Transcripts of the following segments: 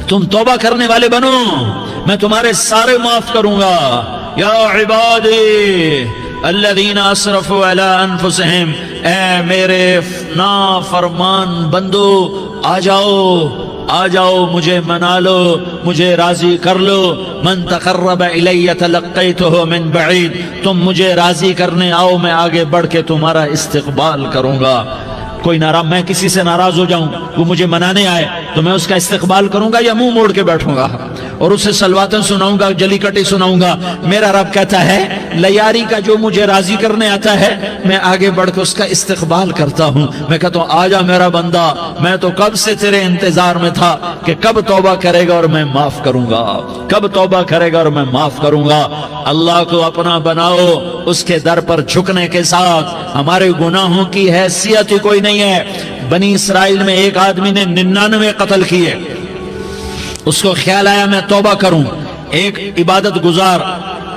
تم توبہ کرنے والے بنو، میں تمہارے سارے معاف کروں گا۔ یا عبادی الذین اسرفوا علی انفسہم، اے میرے نافرمان بندو آ جاؤ مجھے منا لو، مجھے راضی کر لو۔ من تقرب الی تلقیتہ من بعید، تم مجھے راضی کرنے آؤ، میں آگے بڑھ کے تمہارا استقبال کروں گا۔ کوئی ناراض، میں کسی سے ناراض ہو جاؤں، وہ مجھے منانے آئے تو میں اس کا استقبال کروں گا یا منہ موڑ کے بیٹھوں گا اور اسے سلواتیں سناؤں گا، جلی کٹی سناؤں گا؟ میرا رب کہتا ہے لیاری کا جو مجھے راضی کرنے آتا ہے میں آگے بڑھ کے اس کا استقبال کرتا ہوں۔ میں کہتا ہوں آجا میرا بندہ، میں تو کب سے تیرے انتظار میں تھا کہ کب توبہ کرے گا اور میں معاف کروں گا، کب توبہ کرے گا اور میں معاف کروں گا۔ اللہ کو اپنا بناؤ، اس کے در پر جھکنے کے ساتھ ہمارے گناہوں کی حیثیت ہی کوئی نہیں ہے۔ بنی اسرائیل میں ایک آدمی نے 99 قتل کیے، اس کو خیال آیا میں توبہ کروں، ایک عبادت گزار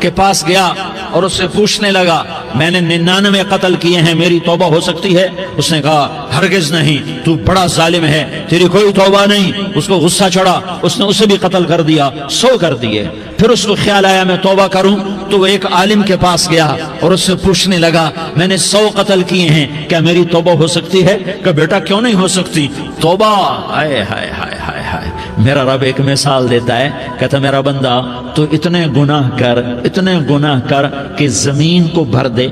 کے پاس گیا اور اس سے پوچھنے لگا میں نے 99 قتل کیے ہیں، میری توبہ ہو سکتی ہے؟ اس نے کہا ہرگز نہیں، تو بڑا ظالم ہے، تیری کوئی توبہ نہیں۔ اس کو غصہ چڑھا، اس نے اسے بھی قتل کر دیا، 100 کر دیے۔ پھر اس کو خیال آیا میں توبہ کروں، تو وہ ایک عالم کے پاس گیا اور اس سے پوچھنے لگا میں نے 100 قتل کیے ہیں، کیا میری توبہ ہو سکتی ہے؟ کہ بیٹا کیوں نہیں ہو سکتی توبہ؟ ہائے ہائے ہائے ہائے ہائے، میرا رب ایک مثال دیتا ہے، کہتا میرا بندہ تو اتنے گناہ کر کہ زمین کو بھر دے،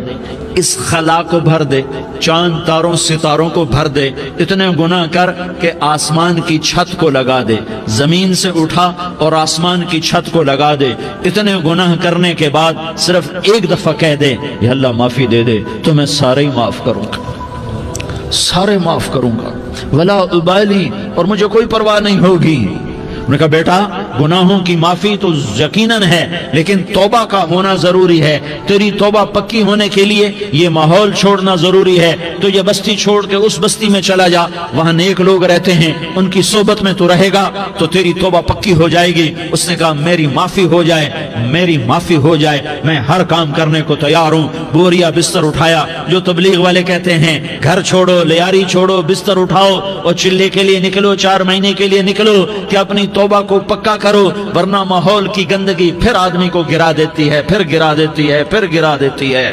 اس خلا کو بھر دے، چاند تاروں ستاروں کو بھر دے، اتنے گناہ کر کہ آسمان کی چھت کو لگا دے، زمین سے اٹھا اور آسمان کی چھت کو لگا دے۔ اتنے گناہ کرنے کے بعد صرف ایک دفعہ کہہ دے یا اللہ معافی دے دے تو میں سارے ہی معاف کروں گا، سارے معاف کروں گا، ولا ابالی، اور مجھے کوئی پرواہ نہیں ہوگی۔ انہوں نے کہا بیٹا گناہوں کی معافی تو یقیناً ہے لیکن توبہ کا ہونا ضروری ہے، تیری توبہ پکی ہونے کے لیے یہ ماحول چھوڑنا ضروری ہے۔ تو یہ بستی چھوڑ کے اس بستی میں چلا جا، وہاں نیک لوگ رہتے ہیں، ان کی صحبت میں تو رہے گا تو تیری توبہ پکی ہو جائے گی۔ اس نے کہا میری معافی ہو جائے، میری معافی ہو جائے، میں ہر کام کرنے کو تیار ہوں۔ بوریا بستر اٹھایا، جو تبلیغ والے کہتے ہیں گھر چھوڑو، لیاری چھوڑو، بستر اٹھاؤ اور چلے کے لیے نکلو، 4 مہینے کے لیے نکلو کہ اپنی توبہ کو پکا کرو، ورنہ ماحول کی گندگی پھر آدمی کو گرا دیتی ہے، پھر گرا دیتی ہے، پھر گرا دیتی ہے۔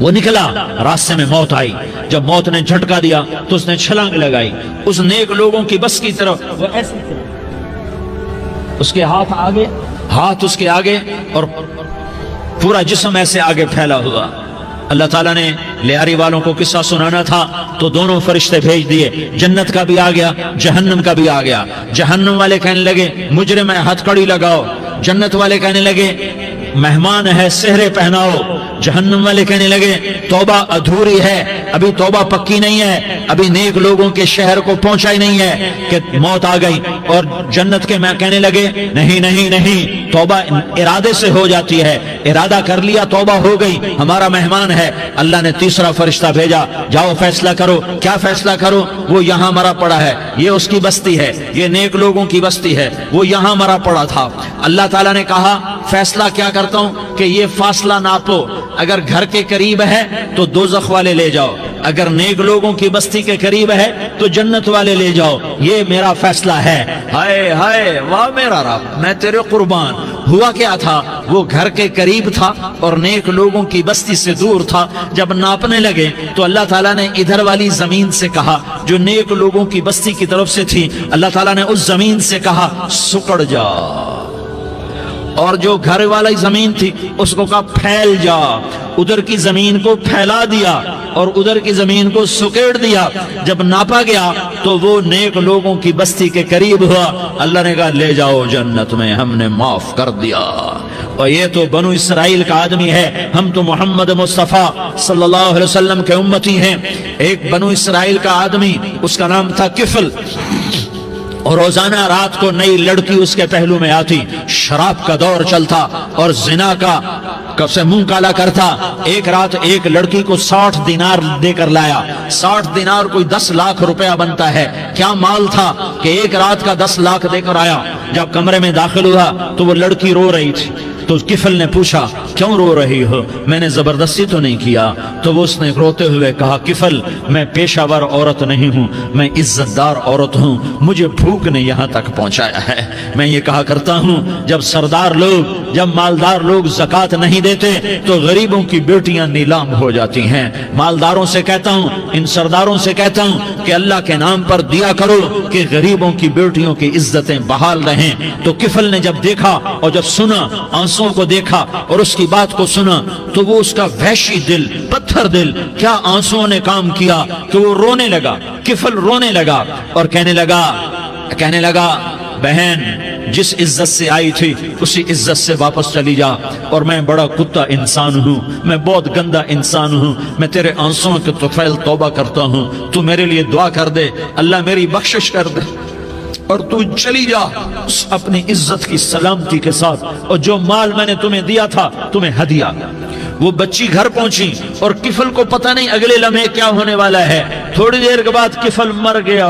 وہ نکلا، راستے میں موت آئی، جب موت نے جھٹکا دیا تو اس نے چھلانگ لگائی اس نیک لوگوں کی بس کی طرف، وہ ایسے اس کے ہاتھ اس کے آگے اور پورا جسم ایسے آگے پھیلا ہوا۔ اللہ تعالیٰ نے لیاری والوں کو قصہ سنانا تھا تو دونوں فرشتے بھیج دیے، جنت کا بھی آ گیا، جہنم کا بھی آ گیا۔ جہنم والے کہنے لگے مجرم ہے ہتھ کڑی لگاؤ، جنت والے کہنے لگے مہمان ہے سہرے پہناؤ۔ جہنم والے کہنے لگے توبہ ادھوری ہے، ابھی توبہ پکی نہیں ہے، ابھی نیک لوگوں کے شہر کو پہنچا ہی نہیں ہے کہ موت آ گئی۔ اور جنت کے میں کہنے لگے نہیں نہیں نہیں، توبہ ارادے سے ہو جاتی ہے، ارادہ کر لیا توبہ ہو گئی، ہمارا مہمان ہے۔ اللہ نے تیسرا فرشتہ بھیجا، جاؤ فیصلہ کرو۔ کیا فیصلہ کرو؟ وہ یہاں مرا پڑا ہے، یہ اس کی بستی ہے، یہ نیک لوگوں کی بستی ہے، وہ یہاں مرا پڑا تھا۔ اللہ تعالیٰ نے کہا فیصلہ کیا کرتا ہوں کہ یہ فاصلہ ناپو، اگر گھر کے قریب ہے تو دوزخ والے لے جاؤ، اگر نیک لوگوں کی بستی کے قریب ہے تو جنت والے لے جاؤ، یہ میرا فیصلہ ہے۔ ہائے ہائے واہ میرا رب، میں تیرے قربان۔ ہوا کیا تھا؟ وہ گھر کے قریب تھا اور نیک لوگوں کی بستی سے دور تھا۔ جب ناپنے لگے تو اللہ تعالیٰ نے ادھر والی زمین سے کہا جو نیک لوگوں کی بستی کی طرف سے تھی، اللہ تعالیٰ نے اس زمین سے کہا سکڑ جا، اور جو گھر والی زمین تھی اس کو کہا پھیل جا۔ ادھر کی زمین کو پھیلا دیا اور ادھر کی زمین کو سکیڑ دیا۔ جب ناپا گیا تو وہ نیک لوگوں کی بستی کے قریب ہوا۔ اللہ نے کہا لے جاؤ جنت میں، ہم نے معاف کر دیا۔ اور یہ تو بنو اسرائیل کا آدمی ہے، ہم تو محمد مصطفیٰ صلی اللہ علیہ وسلم کے امتی ہیں۔ ایک بنو اسرائیل کا آدمی، اس کا نام تھا کفل، اور روزانہ رات کو نئی لڑکی اس کے پہلو میں آتی، شراب کا دور چلتا اور زنا کا سے منہ کالا کرتا۔ ایک رات ایک لڑکی کو 60 دینار دے کر لایا۔ 60 دینار کوئی 10 لاکھ روپیہ بنتا ہے۔ کیا مال تھا کہ ایک رات کا 10 لاکھ دے کر آیا۔ جب کمرے میں داخل ہوا تو وہ لڑکی رو رہی تھی، تو کفل نے پوچھا کیوں رو رہی ہو؟ میں نے زبردستی تو نہیں کیا۔ تو وہ اس نے روتے ہوئے کہا کفل میں پیشہ ور عورت نہیں ہوں، میں عزت دار عورت ہوں، مجھے بھوک نے یہاں تک پہنچایا ہے۔ میں یہ کہا کرتا ہوں جب سردار لوگ، جب مالدار لوگ زکوٰۃ نہیں دیتے تو غریبوں کی بیٹیاں نیلام ہو جاتی ہیں۔ مالداروں سے کہتا ہوں، ان سرداروں سے کہتا ہوں کہ اللہ کے نام پر دیا کرو کہ غریبوں کی بیٹیوں کی عزتیں بحال رہیں۔ تو کفل نے جب دیکھا اور جب سنا، آنسوں کو دیکھا اور اس کی بات کو سنا، تو وہ اس کا وحشی دل، پتھر دل، کیا آنسوں نے کام کیا کہ وہ رونے لگا۔ کفل رونے لگا اور کہنے لگا بہن جس عزت سے آئی تھی اسی عزت سے واپس چلی جا، اور میں بڑا کتا انسان ہوں، میں بہت گندا انسان ہوں، میں تیرے آنسوں کے طفیل توبہ کرتا ہوں، تو میرے لیے دعا کر دے، اللہ میری بخشش کر دے، اور تو چلی جا اپنی عزت کی سلامتی کے ساتھ، اور جو مال میں نے تمہیں دیا تھا تمہیں ہدیہ۔ وہ بچی گھر پہنچی اور کفل کو پتہ نہیں اگلے لمحے کیا ہونے والا ہے۔ تھوڑی دیر کے بعد کفل مر گیا،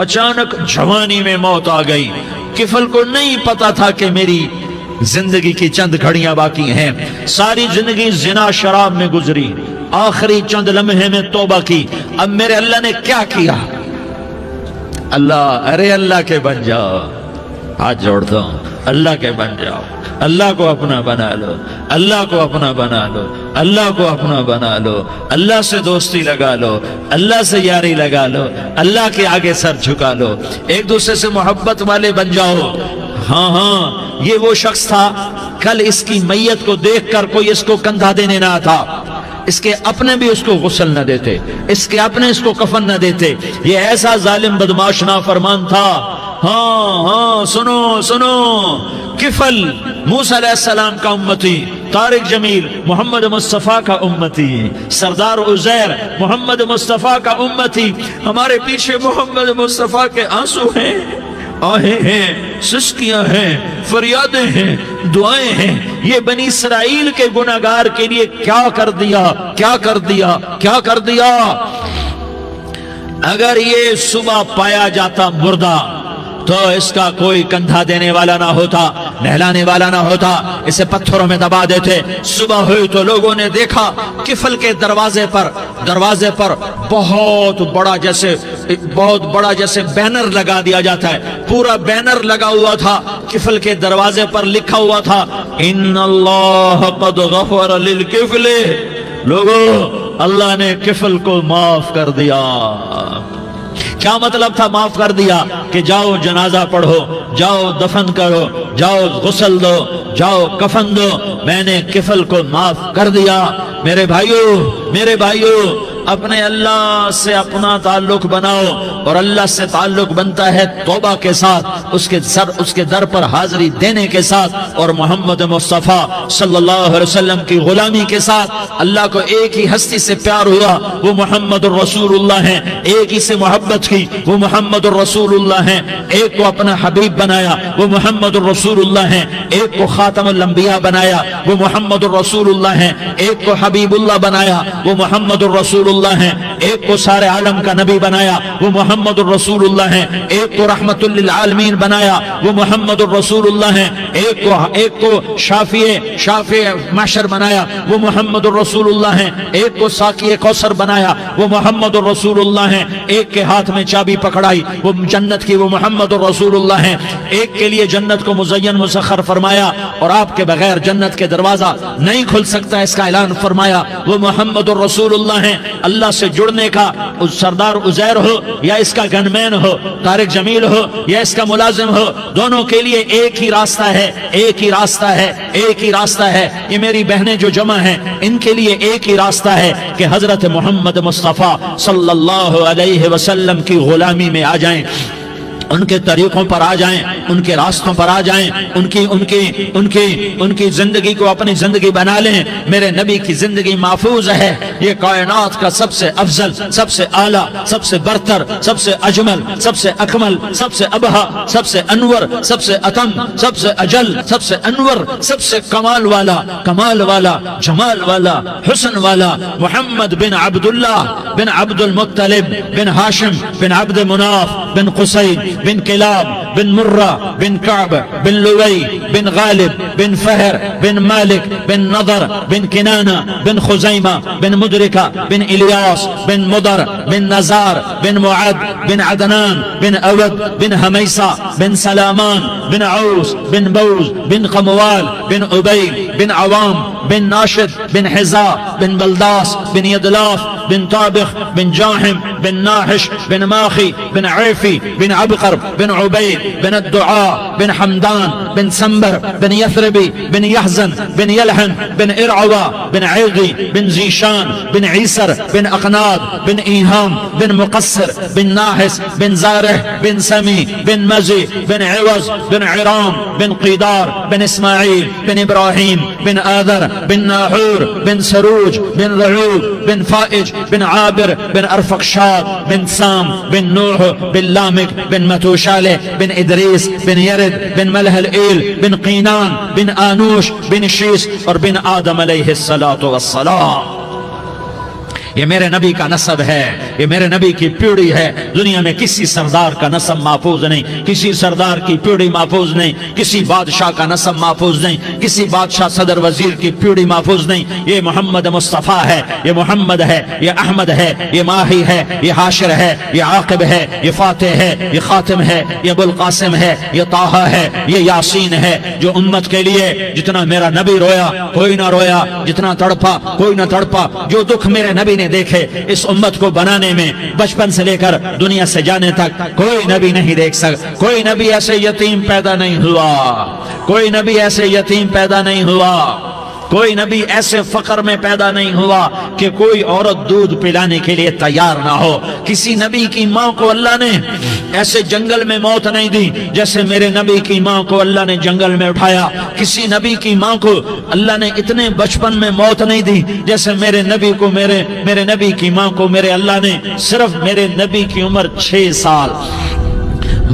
اچانک جوانی میں موت آ گئی۔ کفل کو نہیں پتا تھا کہ میری زندگی کی چند گھڑیاں باقی ہیں، ساری زندگی زنا شراب میں گزری، آخری چند لمحے میں توبہ کی، اب میرے اللہ نے کیا کیا؟ اللہ کے بن جاؤ، ہاتھ جوڑتا ہوں، اللہ کے بن جاؤ، اللہ کو اپنا بنا لو، اللہ کو اپنا بنا لو، اللہ کو اپنا بنا لو، اللہ سے دوستی لگا لو، اللہ سے یاری لگا لو، اللہ کے آگے سر جھکا لو، ایک دوسرے سے محبت والے بن جاؤ۔ ہاں یہ وہ شخص تھا، کل اس کی میت کو دیکھ کر کوئی اس کو کندھا دینے نہ آتا، اس کے اپنے بھی اس کو غسل نہ دیتے، اس کے اپنے اس کو کفن نہ دیتے، یہ ایسا ظالم بدماش نافرمان تھا۔ ہاں سنو، کفل موسیٰ علیہ السلام کا امتی، طارق جمیل محمد مصطفیٰ کا امتی، سردار عزیر محمد مصطفیٰ کا امتی، ہمارے پیچھے محمد مصطفیٰ کے آنسو ہیں، آہیں ہیں، سسکیاں ہیں، فریادیں ہیں، دعائیں ہیں۔ یہ بنی اسرائیل کے گناہگار کے لیے کیا کر دیا۔ اگر یہ صبح پایا جاتا مردہ تو اس کا کوئی کندھا دینے والا نہ ہوتا، نہلانے والا نہ ہوتا، اسے پتھروں میں دبا دیتے۔ صبح ہوئی تو لوگوں نے دیکھا کفل کے دروازے پر بہت بڑا جیسے بینر لگا دیا جاتا ہے، پورا بینر لگا ہوا تھا، کفل کے دروازے پر لکھا ہوا تھا ان اللہ قد غفر للکفل، لوگو اللہ نے کفل کو معاف کر دیا۔ کیا مطلب تھا معاف کر دیا؟ کہ جاؤ جنازہ پڑھو، جاؤ دفن کرو، جاؤ غسل دو، جاؤ کفن دو، میں نے کفل کو معاف کر دیا۔ میرے بھائیو اپنے اللہ سے اپنا تعلق بناؤ، اور اللہ سے تعلق بنتا ہے توبہ کے ساتھ، اس کے در پر حاضری دینے کے ساتھ، اور محمد مصطفیٰ صلی اللہ علیہ وسلم کی غلامی کے ساتھ۔ اللہ کو ایک ہی ہستی سے پیار ہوا، وہ محمد الرسول اللہ ہیں، ایک ہی سے محبت کی، وہ محمد الرسول اللہ ہیں، ایک کو اپنا حبیب بنایا، وہ محمد الرسول اللہ ہیں، ایک کو خاتم الانبیاء بنایا، وہ محمد الرسول اللہ ہیں، ایک کو حبیب اللہ بنایا، وہ محمد الرسول اللہ ہیں، ایک کو سارے عالم کا نبی بنایا، وہ محمد الرسول اللہ ہیں، ایک کو رحمت للعالمین بنایا، وہ محمد الرسول اللہ ہیں، ایک کو شافع محشر بنایا، وہ محمد الرسول اللہ ہیں، ایک کو ساقی کوثر بنایا، وہ محمد الرسول اللہ ہیں، ایک کے ہاتھ میں چابی پکڑائی وہ جنت کی، وہ محمد الرسول اللہ ہیں، ایک کے لیے جنت کو مزین مسخر فرمایا اور آپ کے بغیر جنت کے دروازہ نہیں کھل سکتا اس کا اعلان فرمایا، وہ محمد الرسول اللہ ہیں۔ اللہ سے جڑنے کا سردار عزیر ہو یا اس کا گنمین ہو، طارق جمیل ہو یا اس کا ملازم ہو، دونوں کے لیے ایک ہی راستہ ہے۔ یہ میری بہنیں جو جمع ہیں ان کے لیے ایک ہی راستہ ہے کہ حضرت محمد مصطفیٰ صلی اللہ علیہ وسلم کی غلامی میں آ جائیں، ان کے طریقوں پر آ جائیں، ان کے راستوں پر آ جائیں، ان کی زندگی کو اپنی زندگی بنا لیں۔ میرے نبی کی زندگی محفوظ ہے، یہ کائنات کا سب سے افضل، سب سے اعلیٰ، سب سے برتر، سب سے اجمل، سب سے اکمل، سب سے ابہا، سب سے انور، سب سے اتم، سب سے اجل، سب سے انور، سب سے کمال والا، جمال والا، حسن والا، محمد بن عبداللہ بن عبد المطلب بن ہاشم بن عبد مناف بن قصی بن کلاب بن مرہ بن كعب بن لؤي بن غالب بن فهر بن مالك بن نضر بن كنانة بن خزيمة بن مدركة بن إلياس بن مضر بن نزار بن معد بن عدنان بن أود بن هميسة بن سلامان بن عوس بن بوز بن قموال بن أبي بن عوام بن ناشد بن حزاء بن بلداس بن يدلاف بن طابخ بن جاحم بن ناحش بن ماخي بن عيفي بن عبقر بن عبيد بن الدعاء بن حمدان بن سنبر بن يثربي بن يحزن بن يلحن بن إرعوى بن عيغي بن زيشان بن عيسر بن أقناد بن إيهام بن مقصر بن ناحس بن زارح بن سمي بن مزي بن عوز بن عرام بن قيدار بن إسماعيل بن إبراهيم بن آذر بن ناحور بن سروج بن رعوب بن فائج بن عابر بن أرفقشاد بن سام بن نوح بن لامك بن متوشالة بن إدريس بن يرد بن ملح الإيل بن قينان بن آنوش بن شيس اور بن آدم علیہ الصلاۃ والسلام. یہ میرے نبی کا نسب ہے، یہ میرے نبی کی پیڑھی ہے. دنیا میں کسی سردار کا نسب محفوظ نہیں، کسی سردار کی پیڑھی محفوظ نہیں، کسی بادشاہ کا نسب محفوظ نہیں، کسی بادشاہ صدر وزیر کی پیڑھی محفوظ نہیں. یہ محمد مصطفیٰ ہے، یہ محمد ہے، یہ احمد ہے، یہ ماہی ہے، یہ حاشر ہے، یہ عاقب ہے، یہ فاتح ہے، یہ خاتم ہے، یہ ابو القاسم ہے، یہ طٰہٰ ہے، یہ یاسین ہے. جو امت کے لیے جتنا میرا نبی رویا کوئی نہ رویا، جتنا تڑپا کوئی نہ تڑپا، جو دکھ میرے نبی نے دیکھے اس امت کو بنانے میں بچپن سے لے کر دنیا سے جانے تک کوئی نبی نہیں دیکھ سکتا. کوئی نبی ایسے یتیم پیدا نہیں ہوا، کوئی نبی ایسے یتیم پیدا نہیں ہوا، کوئی نبی ایسے فقر میں پیدا نہیں ہوا کہ کوئی عورت دودھ پلانے کے لیے تیار نہ ہو. کسی نبی کی ماں کو اللہ نے ایسے جنگل میں موت نہیں دی جیسے میرے نبی کی ماں کو اللہ نے جنگل میں اٹھایا. کسی نبی کی ماں کو اللہ نے اتنے بچپن میں موت نہیں دی جیسے میرے نبی کو میرے نبی کی ماں کو میرے اللہ نے صرف میرے نبی کی عمر 6 سال،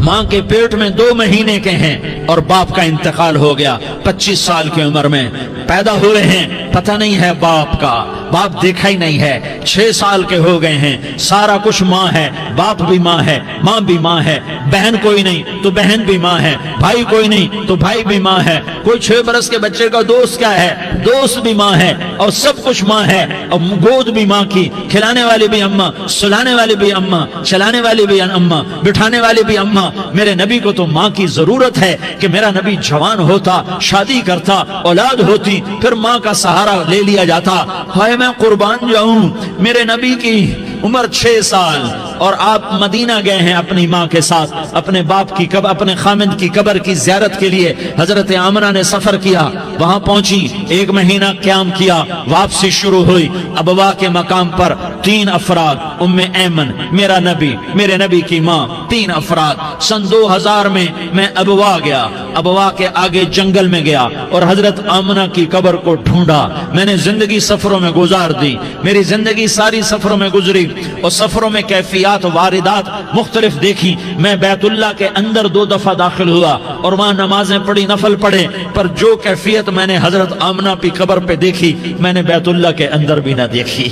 ماں کے پیٹ میں 2 مہینے کے ہیں اور باپ کا انتقال ہو گیا 25 سال کی عمر میں پیدا ہوئے ہیں. پتہ نہیں ہے باپ کا، باپ دیکھا ہی نہیں ہے. 6 سال کے ہو گئے ہیں، سارا کچھ ماں ہے، باپ بھی ماں ہے، ماں بھی ماں ہے. بہن کوئی نہیں تو بہن بھی ماں ہے، بھائی کوئی نہیں تو بھائی بھی ماں ہے. کوئی 6 برس کے بچے کا دوست کیا ہے، دوست بھی ماں ہے، اور سب کچھ ماں ہے. اور گود بھی ماں کی، کھلانے والی بھی اماں، سلانے والی بھی اماں، چلانے والی بھی اماں، بٹھانے والی بھی اماں. میرے نبی کو تو ماں کی ضرورت ہے کہ میرا نبی جوان ہوتا، شادی کرتا، اولاد ہوتی، پھر ماں کا سہارا لے لیا جاتا. ہائے میں قربان جاؤں، میرے نبی کی عمر 6 سال اور آپ مدینہ گئے ہیں اپنی ماں کے ساتھ، اپنے باپ کی اپنے خامند کی قبر کی زیارت کے لیے. حضرت آمنہ نے سفر کیا، وہاں پہنچی، 1 مہینہ قیام کیا، واپسی شروع ہوئی. ابوا کے مقام پر 3 افراد، ام ایمن، میرا نبی، میرے نبی کی ماں، 3 افراد. سن 2000 میں ابوا گیا، ابوا کے آگے جنگل میں گیا اور حضرت آمنہ کی قبر کو ڈھونڈا. میں نے زندگی سفروں میں گزار دی، میری زندگی ساری سفروں میں گزری اور سفروں میں کیفیات واردات مختلف دیکھی. میں بیت اللہ کے اندر 2 دفعہ داخل ہوا اور وہاں نمازیں پڑھی، نفل پڑھے، پر جو کیفیت میں نے حضرت آمنہ کی قبر پہ دیکھی میں نے بیت اللہ کے اندر بھی نہ دیکھی.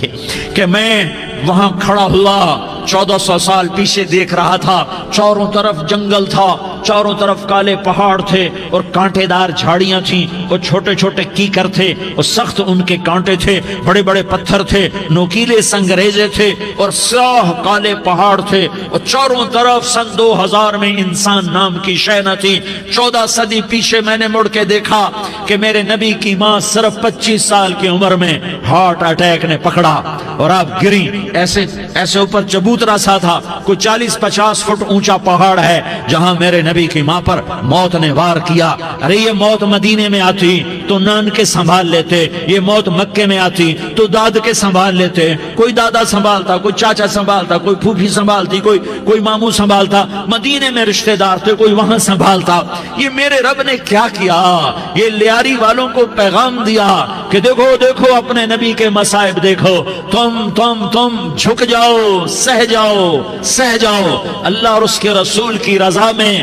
کہ میں وہاں کھڑا ہوا 1400 سال پیچھے دیکھ رہا تھا، چاروں طرف جنگل تھا، چاروں طرف کالے پہاڑ تھے اور کانٹے دار جھاڑیاں تھیں اور چھوٹے چھوٹے کیکر تھے اور سخت ان کے کانٹے تھے، بڑے بڑے پتھر تھے، نوکیلے سنگریزے تھے اور سیاہ کالے پہاڑ تھے اور چاروں طرف. سن 2000 میں انسان نام کی شے نہ تھی. 14 صدی پیچھے میں نے مڑ کے دیکھا کہ میرے نبی کی ماں صرف 25 سال کی عمر میں ہارٹ اٹیک نے پکڑا اور آپ گری. ایسے اوپر چبوترا سا تھا، کوئی 40-50 فٹ اونچا پہاڑ ہے جہاں میرے نبی کی ماں پر موت نے وار کیا. ارے یہ موت مدینے میں آتی تو نان کے سنبھال لیتے، یہ موت مکے میں آتی تو داد کے سنبھال لیتے. کوئی دادا سنبھالتا، کوئی چاچا سنبھالتا، کوئی پھوپھی سنبھالتی، کوئی ماموں سنبھالتا. مدینے میں رشتہ دار تھے، کوئی وہاں سنبھالتا. یہ میرے رب نے کیا کیا؟ یہ لیاری والوں کو پیغام دیا کہ دیکھو دیکھو اپنے نبی کے مصائب دیکھو، تم جھک جاؤ، سہ جاؤ. اللہ اور اس کے رسول کی رضا میں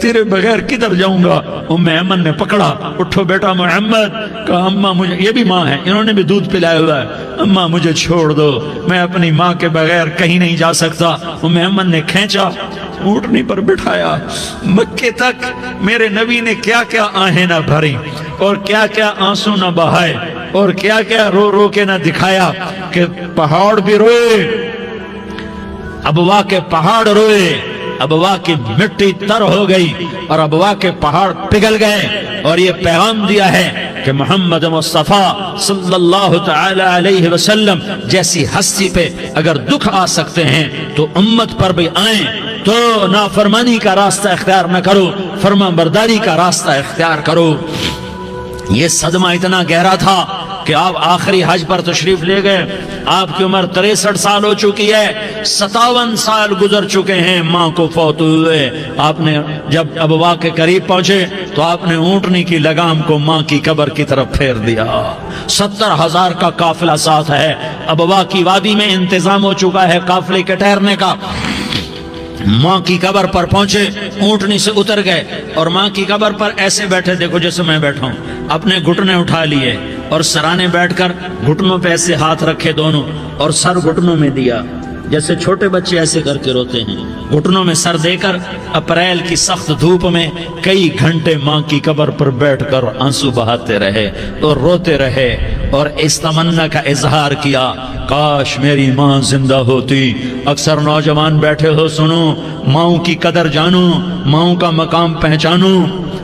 تیرے بغیر کدھر جاؤں گا؟ ایمن نے پکڑا، اٹھو بیٹا محمد، کہا اماں مجھے، یہ بھی ماں ہے، انہوں نے بھی دودھ پلایا ہوا ہے، اماں مجھے چھوڑ دو، میں اپنی ماں کے بغیر کہیں نہیں جا سکتا۔ ایمن نے کھینچا، اونٹنی پر بٹھایا، مکے تک میرے نبی نے کیا کیا آہیں نہ بھری اور کیا کیا آنسو نہ بہائے اور کیا کیا رو رو کے نہ دکھایا کہ پہاڑ بھی روئے، ابوا کے پہاڑ روئے، ابوا کی مٹی تر ہو گئی اور ابوا کے پہاڑ پگھل گئے، اور یہ پیغام دیا ہے کہ محمد مصطفیٰ صلی اللہ تعالی علیہ وسلم جیسی ہستی پہ اگر دکھ آ سکتے ہیں تو امت پر بھی آئیں، تو نافرمانی کا راستہ اختیار نہ کرو، فرما برداری کا راستہ اختیار کرو۔ یہ صدمہ اتنا گہرا تھا کہ آپ آخری حج پر تشریف لے گئے، آپ کی عمر 63 سال ہو چکی ہے، 57 سال گزر چکے ہیں ماں کو فوت ہوئے۔ آپ نے جب ابوا کے قریب پہنچے تو آپ نے اونٹنی کی لگام کو ماں کی قبر کی طرف پھیر دیا۔ 70,000 کا قافلہ ساتھ ہے، ابوا کی وادی میں انتظام ہو چکا ہے قافلے کے ٹھہرنے کا۔ ماں کی قبر پر پہنچے، اونٹنی سے اتر گئے اور ماں کی قبر پر ایسے بیٹھے، دیکھو جیسے میں بیٹھا ہوں، اپنے گھٹنے اٹھا لیے اور سرانے بیٹھ کر گھٹنوں پہ ایسے ہاتھ رکھے دونوں اور سر گھٹنوں میں دیا، جیسے چھوٹے بچے ایسے کر کے روتے ہیں، گھٹنوں میں سر دے کر اپریل کی سخت دھوپ میں کئی گھنٹے ماں کی قبر پر بیٹھ کر آنسو بہاتے رہے اور روتے رہے اور اس تمنا کا اظہار کیا، کاش میری ماں زندہ ہوتی۔ اکثر نوجوان بیٹھے ہو، سنو، ماؤں کی قدر جانو، ماؤں کا مقام پہچانو،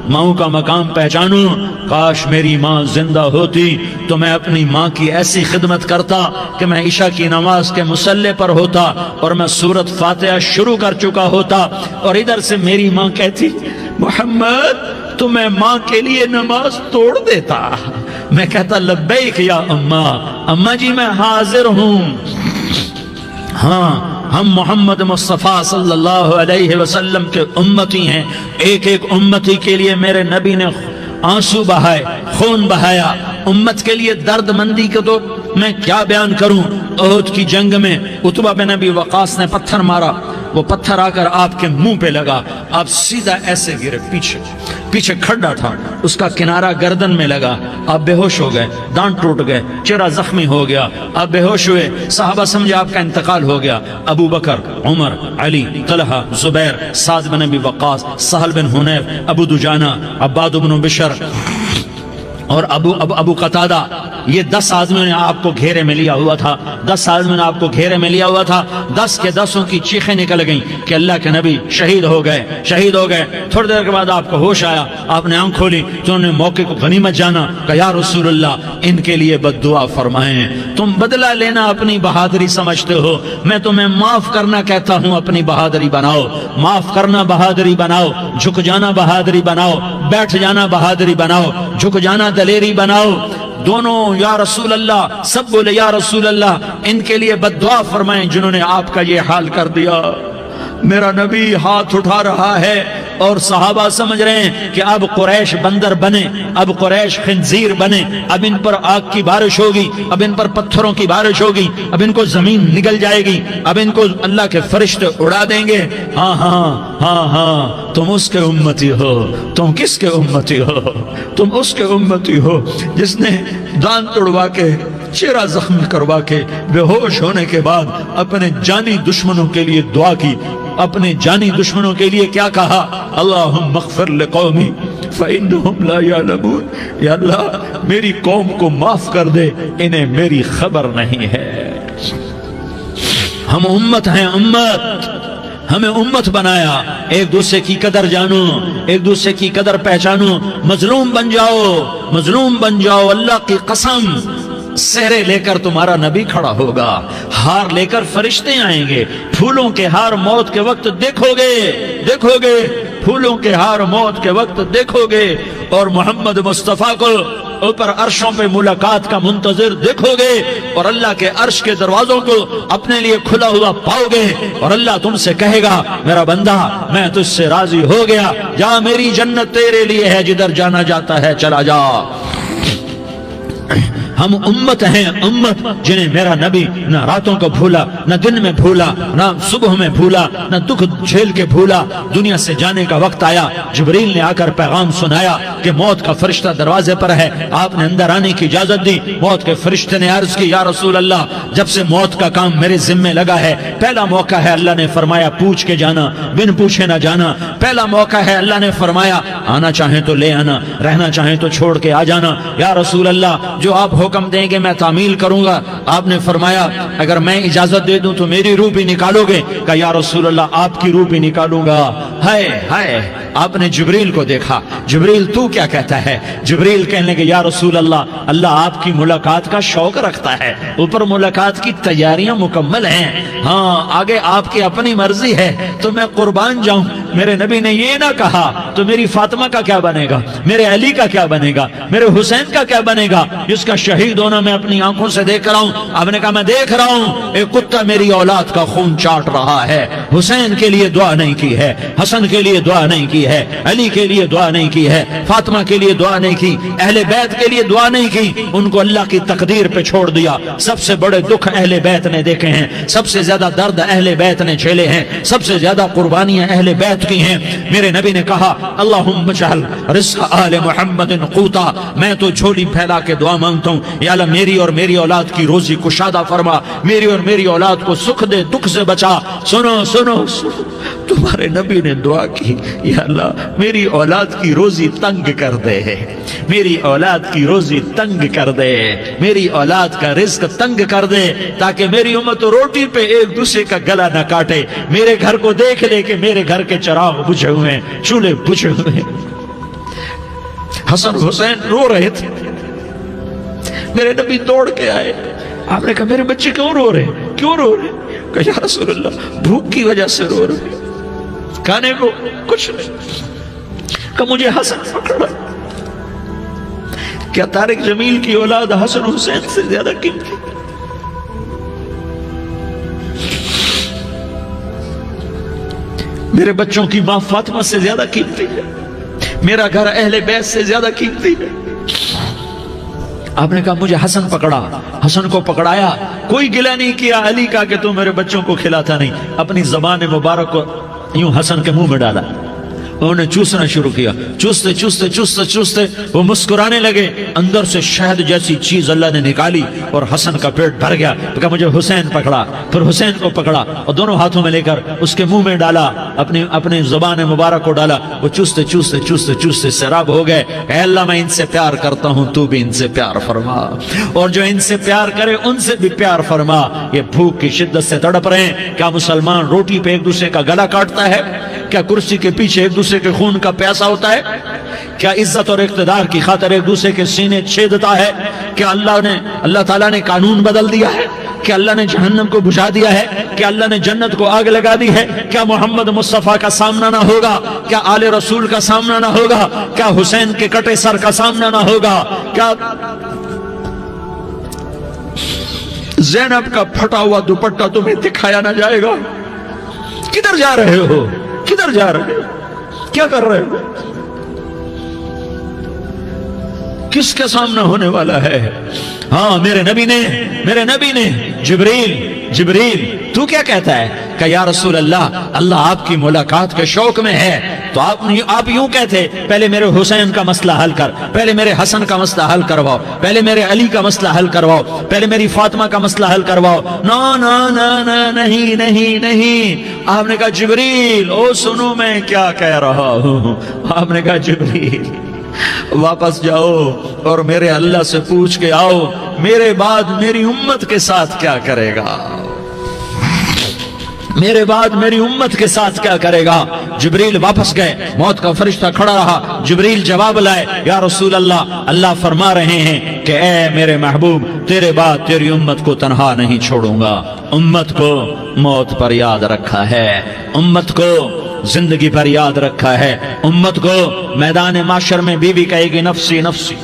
ماؤں کا مقام پہچانو۔ کاش میری ماں زندہ ہوتی تو میں اپنی ماں کی ایسی خدمت کرتا کہ میں عشاء کی نماز کے مصلی پر ہوتا اور میں سورۃ فاتحہ شروع کر چکا ہوتا، اور ادھر سے میری ماں کہتی محمد تو میں ماں کے لیے نماز توڑ دیتا، میں کہتا لبیک یا اماں، اماں جی میں حاضر ہوں۔ ہاں، ہم محمد مصطفیٰ صلی اللہ علیہ وسلم کے امتی ہیں، ایک ایک امتی کے لیے میرے نبی نے آنسو بہائے، خون بہایا، امت کے لیے درد مندی کو تو میں کیا بیان کروں۔ احد کی جنگ میں عتبہ بن ابی وقاص نے پتھر مارا، وہ پتھر آ کر آپ کے منہ پہ لگا، آپ سیدھا ایسے گرے، پیچھے کھڈا تھا، اس کا کنارہ گردن میں لگا، آپ بے ہوش ہو گئے، دانت ٹوٹ گئے، چہرہ زخمی ہو گیا، آپ بے ہوش ہوئے، صحابہ سمجھے آپ کا انتقال ہو گیا۔ ابو بکر، عمر، علی، طلحہ، زبیر، سعد بن ابی وقاص، سہل بن حنیف، ابو دجانہ، عباد بن بشر اور ابو قتادہ، یہ 10 آدمیوں نے آپ کو گھیرے میں لیا ہوا تھا، 10 آدمیوں نے آپ کو گھیرے میں لیا ہوا تھا، 10 کے 10 کی چیخیں نکل گئیں کہ اللہ کے نبی شہید ہو گئے۔ تھوڑی دیر کے بعد آپ کو ہوش آیا، آپ نے آنکھ کھولی تو انہوں نے موقع کو غنیمت جانا، کہ یا رسول اللہ ان کے لیے بد دعا فرمائیں، تم بدلہ لینا اپنی بہادری سمجھتے ہو، میں تمہیں معاف کرنا کہتا ہوں، اپنی بہادری بناؤ، معاف کرنا بہادری بناؤ، جھک جانا بہادری بناؤ، بیٹھ جانا بہادری بناؤ، جھک جانا دلیری بناؤ۔ دونوں یا رسول اللہ، سب بولے یا رسول اللہ، ان کے لیے بد دعا فرمائیں جنہوں نے آپ کا یہ حال کر دیا۔ میرا نبی ہاتھ اٹھا رہا ہے اور صحابہ سمجھ رہے ہیں کہ اب قریش بندر بنے، اب قریش خنزیر بنے، اب ان پر آگ کی بارش ہوگی، اب ان پر پتھروں کی بارش ہوگی، اب ان کو زمین نگل جائے گی، اب ان کو اللہ کے فرشتے اڑا دیں گے۔ ہاں ہاں ہاں ہاں، تم اس کے امتی ہو۔ تم کس کے امتی ہو؟ تم اس کے امتی ہو جس نے دانت توڑوا کے، چہرہ زخمی کروا کے، بے ہوش ہونے کے بعد اپنے جانی دشمنوں کے لیے دعا کی، اپنے جانی دشمنوں کے لیے کیا کہا؟ اللہم اغفر لقومی فإنہم لا یعلمون، یا اللہ میری قوم کو معاف کر دے، انہیں میری خبر نہیں ہے۔ ہم امت ہیں، امت، ہمیں امت بنایا، ایک دوسرے کی قدر جانو، ایک دوسرے کی قدر پہچانو، مظلوم بن جاؤ، مظلوم بن جاؤ، اللہ کی قسم سہرے لے کر تمہارا نبی کھڑا ہوگا، ہار لے کر فرشتے آئیں گے، پھولوں کے ہار موت کے وقت دیکھو گے، پھولوں کے ہار موت کے وقت دیکھو گے، اور محمد مصطفیٰ کو اوپر عرشوں پہ ملاقات کا منتظر دیکھو گے، اور اللہ کے عرش کے دروازوں کو اپنے لیے کھلا ہوا پاؤ گے، اور اللہ تم سے کہے گا میرا بندہ میں تجھ سے راضی ہو گیا، جا میری جنت تیرے لیے ہے، جدھر جانا جاتا ہے چلا جا۔ ہم امت ہیں، امت جنہیں میرا نبی نہ راتوں کو بھولا، نہ دن میں بھولا، نہ صبح میں بھولا، نہ دکھ جھیل کے بھولا۔ دنیا سے جانے کا وقت آیا، جبریل نے آ کر پیغام سنایا کہ موت کا فرشتہ دروازے پر ہے، آپ نے اندر آنے کی اجازت دی۔ موت کے فرشتے نے عرض کی، یا رسول اللہ، جب سے موت کا کام میرے ذمہ لگا ہے، پہلا موقع ہے، اللہ نے فرمایا پوچھ کے جانا، بن پوچھے نہ جانا۔ پہلا موقع ہے، اللہ نے فرمایا آنا چاہیں تو لے آنا، رہنا چاہیں تو چھوڑ کے آ جانا۔ یا رسول اللہ، جو آپ حکم دیں گے میں تعمیل کروں گا۔ آپ نے فرمایا اگر میں اجازت دے دوں تو میری روح بھی نکالو گے؟ کہا یا رسول اللہ، آپ کی روح بھی نکالوں گا۔ ہائے ہائے، آپ نے جبریل کو دیکھا، جبریل تو کیا کہتا ہے؟ جبریل کہنے لگے یا رسول اللہ، اللہ آپ کی ملاقات کا شوق رکھتا ہے، اوپر ملاقات کی تیاریاں مکمل ہیں، ہاں آگے آپ کی اپنی مرضی ہے تو میں قربان جاؤں۔ میرے نبی نے یہ نہ کہا تو میری فاطمہ کا کیا بنے گا، میرے علی کا کیا بنے گا، میرے حسین کا کیا بنے گا، جس کا شہید ہونا میں اپنی آنکھوں سے دیکھ رہا ہوں۔ آپ نے کہا میں دیکھ رہا ہوں، ایک کتا میری اولاد کا خون چاٹ رہا ہے۔ حسین کے لیے دعا نہیں کی ہے، حسن کے لیے دعا نہیں کی ہے، علی کے لیے دعا نہیں کی ہے، فاطمہ کے لیے دعا نہیں کی، اہل بیت کے لیے دعا نہیں کی، ان کو اللہ کی تقدیر پہ چھوڑ دیا۔ سب سے بڑے دکھ اہل بیت نے دیکھے ہیں، سب سے زیادہ درد اہل بیت نے جھیلے ہیں، سب سے زیادہ قربانیاں اہل بیت کی ہیں۔ میرے نبی نے کہا اللہم اجعل رزق آل محمد قوتا، میں تو جھولی پھیلا کے دعا مانگتا ہوں، یا اللہ میری اور میری اولاد کی روزی کشادہ فرما، میری اور میری اولاد کو سکھ دے، دکھ سے بچا۔ سنو سنو سنو، تمہارے نبی نے دعا کی، یا اللہ میری اولاد کی روزی تنگ کر دے، میری اولاد کی روزی تنگ کر دے، میری اولاد کا رزق تنگ کر دے، تاکہ میری امت روٹی پہ ایک دوسرے کا گلا نہ کاٹے، میرے گھر کو دیکھ لے کہ میرے گھر کے چراغ بجھے ہوئے ہیں، چولہے بجھے ہوئے ہیں۔ حسن حسین رو رہے تھے، میرے نبی دوڑ کے آئے، آپ نے کہا میرے بچے کیوں رو رہے، کیوں رو رہے؟ کہا یا رسول اللہ بھوک کی وجہ سے رو رہے، کھانے کو کچھ نہیں۔ کہ مجھے حسن پکڑا۔ کیا طارق جمیل کی اولاد حسن حسین سے زیادہ قیمتی؟ میرے بچوں کی ماں فاطمہ سے زیادہ قیمتی ہے، میرا گھر اہل بیت سے زیادہ قیمتی ہے۔ آپ نے کہا مجھے حسن پکڑا، حسن کو پکڑایا، کوئی گلہ نہیں کیا علی کا کہ تو میرے بچوں کو کھلاتا نہیں، اپنی زبان مبارک کو یوں حسن کے منہ میں ڈالا، انہوں نے چوسنا شروع کیا، چوستے چوستے چوستے چوستے وہ مسکرانے لگے، اندر سے شہد جیسی چیز اللہ نے نکالی اور حسن کا پیٹ بھر گیا۔ تو کہا مجھے حسین پکڑا، پھر حسین کو پکڑا اور دونوں ہاتھوں میں لے کر اس کے منہ میں ڈالا، اپنی زبان مبارک کو ڈالا، وہ چوستے چوستے چوستے چوستے سیراب ہو گئے۔ اے اللہ میں ان سے پیار کرتا ہوں، تو بھی ان سے پیار فرما، اور جو ان سے پیار کرے ان سے بھی پیار فرما۔ یہ بھوک کی شدت سے تڑپ رہے ہیں، کیا مسلمان روٹی پہ ایک دوسرے کا گلا کاٹتا ہے؟ کیا کرسی کے پیچھے ایک دوسرے کے خون کا پیاسا ہوتا ہے؟ کیا عزت اور اقتدار کی خاطر ایک دوسرے کے سینے چھیدتا ہے؟ کیا اللہ تعالیٰ نے قانون بدل دیا ہے؟ کیا اللہ نے جہنم کو بجھا دیا ہے؟ کیا اللہ نے جنت کو آگ لگا دی ہے؟ کیا محمد مصطفیٰ کا سامنا نہ ہوگا؟ کیا آل رسول کا سامنا نہ ہوگا؟ کیا حسین کے کٹے سر کا سامنا نہ ہوگا؟ کیا زینب کا پھٹا ہوا دوپٹہ تمہیں دکھایا نہ جائے گا؟ کدھر جا رہے ہو؟ کدھر جا رہے ہو؟ کیا کر رہے ہو؟ کس کا سامنا ہونے والا ہے؟ ہاں میرے نبی نے جبریل تو کیا کہتا ہے؟ کہ یا رسول اللہ آپ کی ملاقات کے شوق میں ہے، تو آپ یوں کہتے پہلے میرے حسین کا مسئلہ حل کر، پہلے میرے حسن کا مسئلہ حل کرواؤ، پہلے میرے علی کا مسئلہ حل کرواؤ، پہلے میری فاطمہ کا مسئلہ حل کرواؤ۔ نہیں۔ آپ نے کہا جبریل او سنو میں کیا کہہ رہا ہوں۔ آپ نے کہا جبریل واپس جاؤ اور میرے اللہ سے پوچھ کے آؤ میرے بعد میری امت کے ساتھ کیا کرے گا، میرے بعد میری امت کے ساتھ کیا کرے گا۔ جبریل واپس گئے، موت کا فرشتہ کھڑا رہا، جبریل جواب لائے یا رسول اللہ فرما رہے ہیں کہ اے میرے محبوب تیرے بعد تیری امت کو تنہا نہیں چھوڑوں گا، امت کو موت پر یاد رکھا ہے، امت کو زندگی پر یاد رکھا ہے، امت کو میدان معاشر میں بیوی کہے گی نفسی نفسی،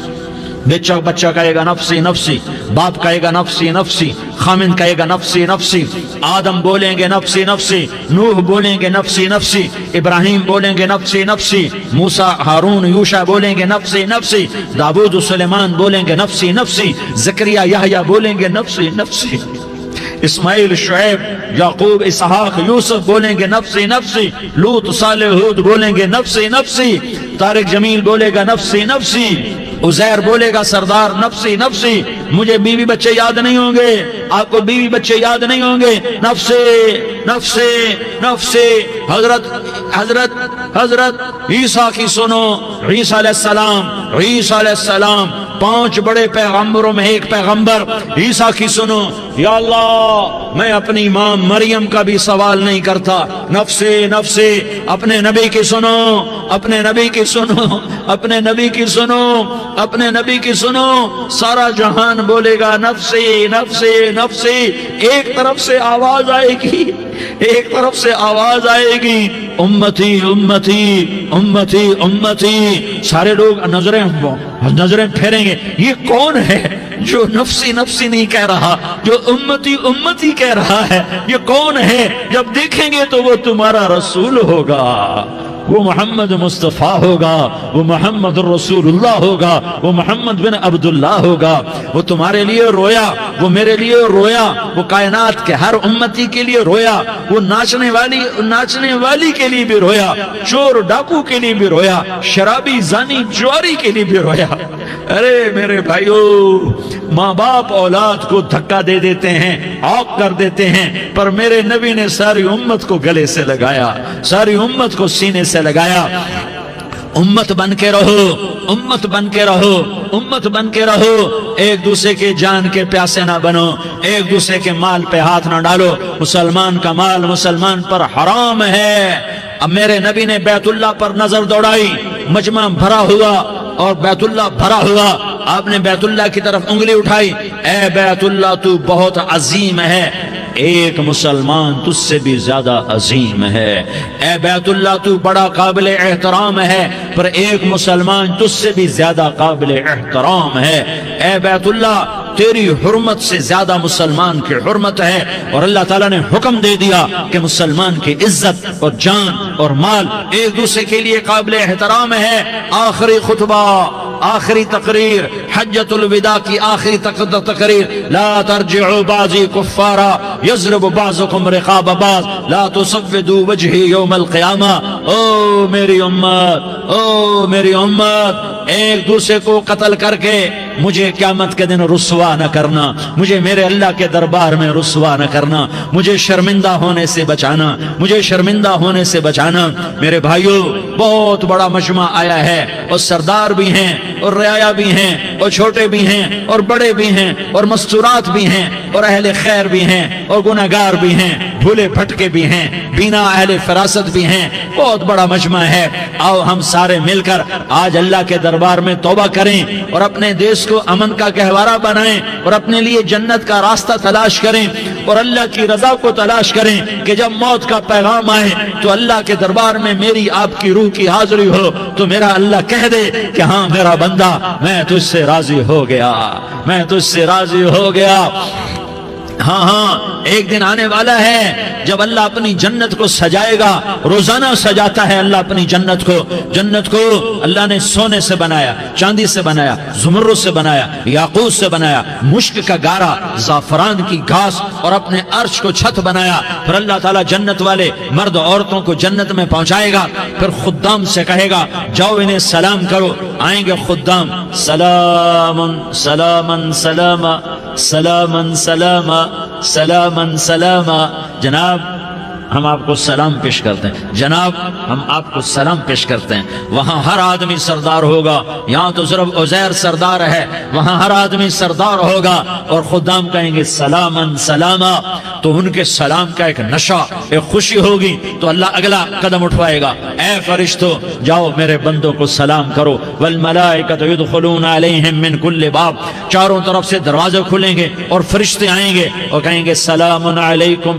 بچہ کہے گا نفسی نفسی، باپ کہے گا نفسی نفسی، خامن کہے گا نفسی نفسی، آدم بولیں گے نفسی نفسی، نوح بولیں گے نفسی نفسی، ابراہیم بولیں گے نفسی نفسی، موسیٰ ہارون یوشع بولیں گے نفسی نفسی، داؤد سلیمان بولیں گے نفسی نفسی، زکریا یحییٰ بولیں گے نفسی نفسی، اسماعیل شعیب یعقوب اسحاق یوسف بولیں گے نفسی نفسی، لوط صالح ہود بولیں گے نفسی نفسی، طارق جمیل بولے گا نفسی نفسی، عزیر بولے گا سردار نفسی نفسی، مجھے بیوی بچے یاد نہیں ہوں گے، آپ کو بیوی بچے یاد نہیں ہوں گے، نفسی نفسی نفسی۔ حضرت عیسیٰ کی سنو، عیسیٰ علیہ السلام 5 بڑے پیغمبروں میں ایک پیغمبر عیسیٰ کی سنو، یا اللہ میں اپنی ماں مریم کا بھی سوال نہیں کرتا، نفسی نفسی۔ اپنے نبی کی سنو، اپنے نبی کی سنو، اپنے نبی کی سنو، اپنے نبی کی سنو، سارا جہان بولے گا نفسی نفسی نفسی۔ ایک طرف سے آواز آئے گی، ایک طرف سے آواز آئے گی، امتی امتی امتی امتی۔ سارے لوگ نظریں پھیریں گے، یہ کون ہے جو نفسی نفسی نہیں کہہ رہا، جو امتی امتی کہہ رہا ہے؟ یہ کون ہے؟ جب دیکھیں گے تو وہ تمہارا رسول ہوگا، وہ محمد مصطفیٰ ہوگا، وہ محمد رسول اللہ ہوگا، وہ محمد بن عبداللہ ہوگا۔ وہ تمہارے لیے رویا، وہ میرے لیے رویا، وہ کائنات کے ہر امتی کے لیے رویا، وہ ناچنے والی کے لیے بھی رویا، چور ڈاکو کے لیے بھی رویا، شرابی زانی جواری کے لیے بھی رویا۔ ارے میرے بھائیو، ماں باپ اولاد کو دھکا دے دیتے ہیں، عاق کر دیتے ہیں، پر میرے نبی نے ساری امت کو گلے سے لگایا، ساری امت کو سینے سے لگایا۔ امت بن کے رہو، امت بن کے رہو، امت بن کے رہو، ایک دوسرے کے جان کے پیاسے نہ بنو، ایک دوسرے کے مال پہ ہاتھ نہ ڈالو۔ مسلمان کا مال مسلمان پر حرام ہے۔ اب میرے نبی نے بیت اللہ پر نظر دوڑائی، مجمع بھرا ہوا اور بیت اللہ بھرا ہوا، آپ نے بیت اللہ کی طرف انگلی اٹھائی، اے بیت اللہ تو بہت عظیم ہے، ایک مسلمان تجھ سے بھی زیادہ عظیم ہے۔ اے بیت اللہ تو بڑا قابل احترام ہے، پر ایک مسلمان تجھ سے بھی زیادہ قابل احترام ہے۔ اے بیت اللہ تیری حرمت سے زیادہ مسلمان کی حرمت ہے، اور اللہ تعالیٰ نے حکم دے دیا کہ مسلمان کی عزت اور جان اور مال ایک دوسرے کے لیے قابل احترام ہے۔ آخری خطبہ، آخری تقریر، حجۃ الوداع کی آخری تقریر، لا ترجعوا بعضی کفارا یضرب بعضکم رقاب بعض لا تسودوا وجہی یوم القیامہ۔ او میری امت، او میری امت، ایک دوسرے کو قتل کر کے مجھے قیامت کے دن رسوا نہ کرنا، مجھے میرے اللہ کے دربار میں رسوا نہ کرنا، مجھے شرمندہ ہونے سے بچانا، مجھے شرمندہ ہونے سے بچانا۔ میرے بھائیو، بہت بڑا مجمع آیا ہے، اور سردار بھی ہیں اور رعایا بھی ہیں اور چھوٹے بھی ہیں اور بڑے بھی ہیں اور مستورات بھی ہیں اور اہل خیر بھی ہیں اور گناہگار بھی ہیں، بھولے بھٹکے بھی ہیں، بینا اہل فراست بھی ہیں، بہت بڑا مجمع ہے۔ آؤ ہم سارے مل کر آج اللہ کے دربار میں توبہ کریں اور اپنے دیش کو امن کا گہوارہ بنائیں اور اپنے لیے جنت کا راستہ تلاش کریں اور اللہ کی رضا کو تلاش کریں کہ جب موت کا پیغام آئے تو اللہ کے دربار میں میری آپ کی روح کی حاضری ہو تو میرا اللہ کہہ دے کہ ہاں میرا بندہ، میں تجھ سے راضی ہو گیا، میں تجھ سے راضی ہو گیا۔ ہاں ایک دن آنے والا ہے جب اللہ اپنی جنت کو سجائے گا، روزانہ سجاتا ہے اللہ اپنی جنت کو۔ جنت کو اللہ نے سونے سے بنایا، چاندی سے بنایا، زمرد سے بنایا، یاقوت سے بنایا، مشک کا گارا، زعفران کی گھاس اور اپنے عرش کو چھت بنایا۔ پھر اللہ تعالیٰ جنت والے مرد عورتوں کو جنت میں پہنچائے گا، پھر خدام سے کہے گا جاؤ انہیں سلام کرو۔ آئیں گے خدام، سلام سلام سلام سلام سلام سلام سلام۔ جناب ہم آپ کو سلام پیش کرتے ہیں، جناب ہم آپ کو سلام پیش کرتے ہیں۔ وہاں ہر آدمی سردار ہوگا، یہاں تو صرف عزیر سردار ہے، وہاں ہر آدمی سردار ہوگا، اور خدام کہیں گے سلامن سلاما، تو ان کے سلام کا ایک نشہ، ایک خوشی ہوگی، تو اللہ اگلا قدم اٹھوائے گا، اے فرشتو جاؤ میرے بندوں کو سلام کرو۔ والملائکۃ یدخلون علیہم من کل باب، چاروں طرف سے دروازے کھلیں گے اور فرشتے آئیں گے اور کہیں گے سلام علیکم،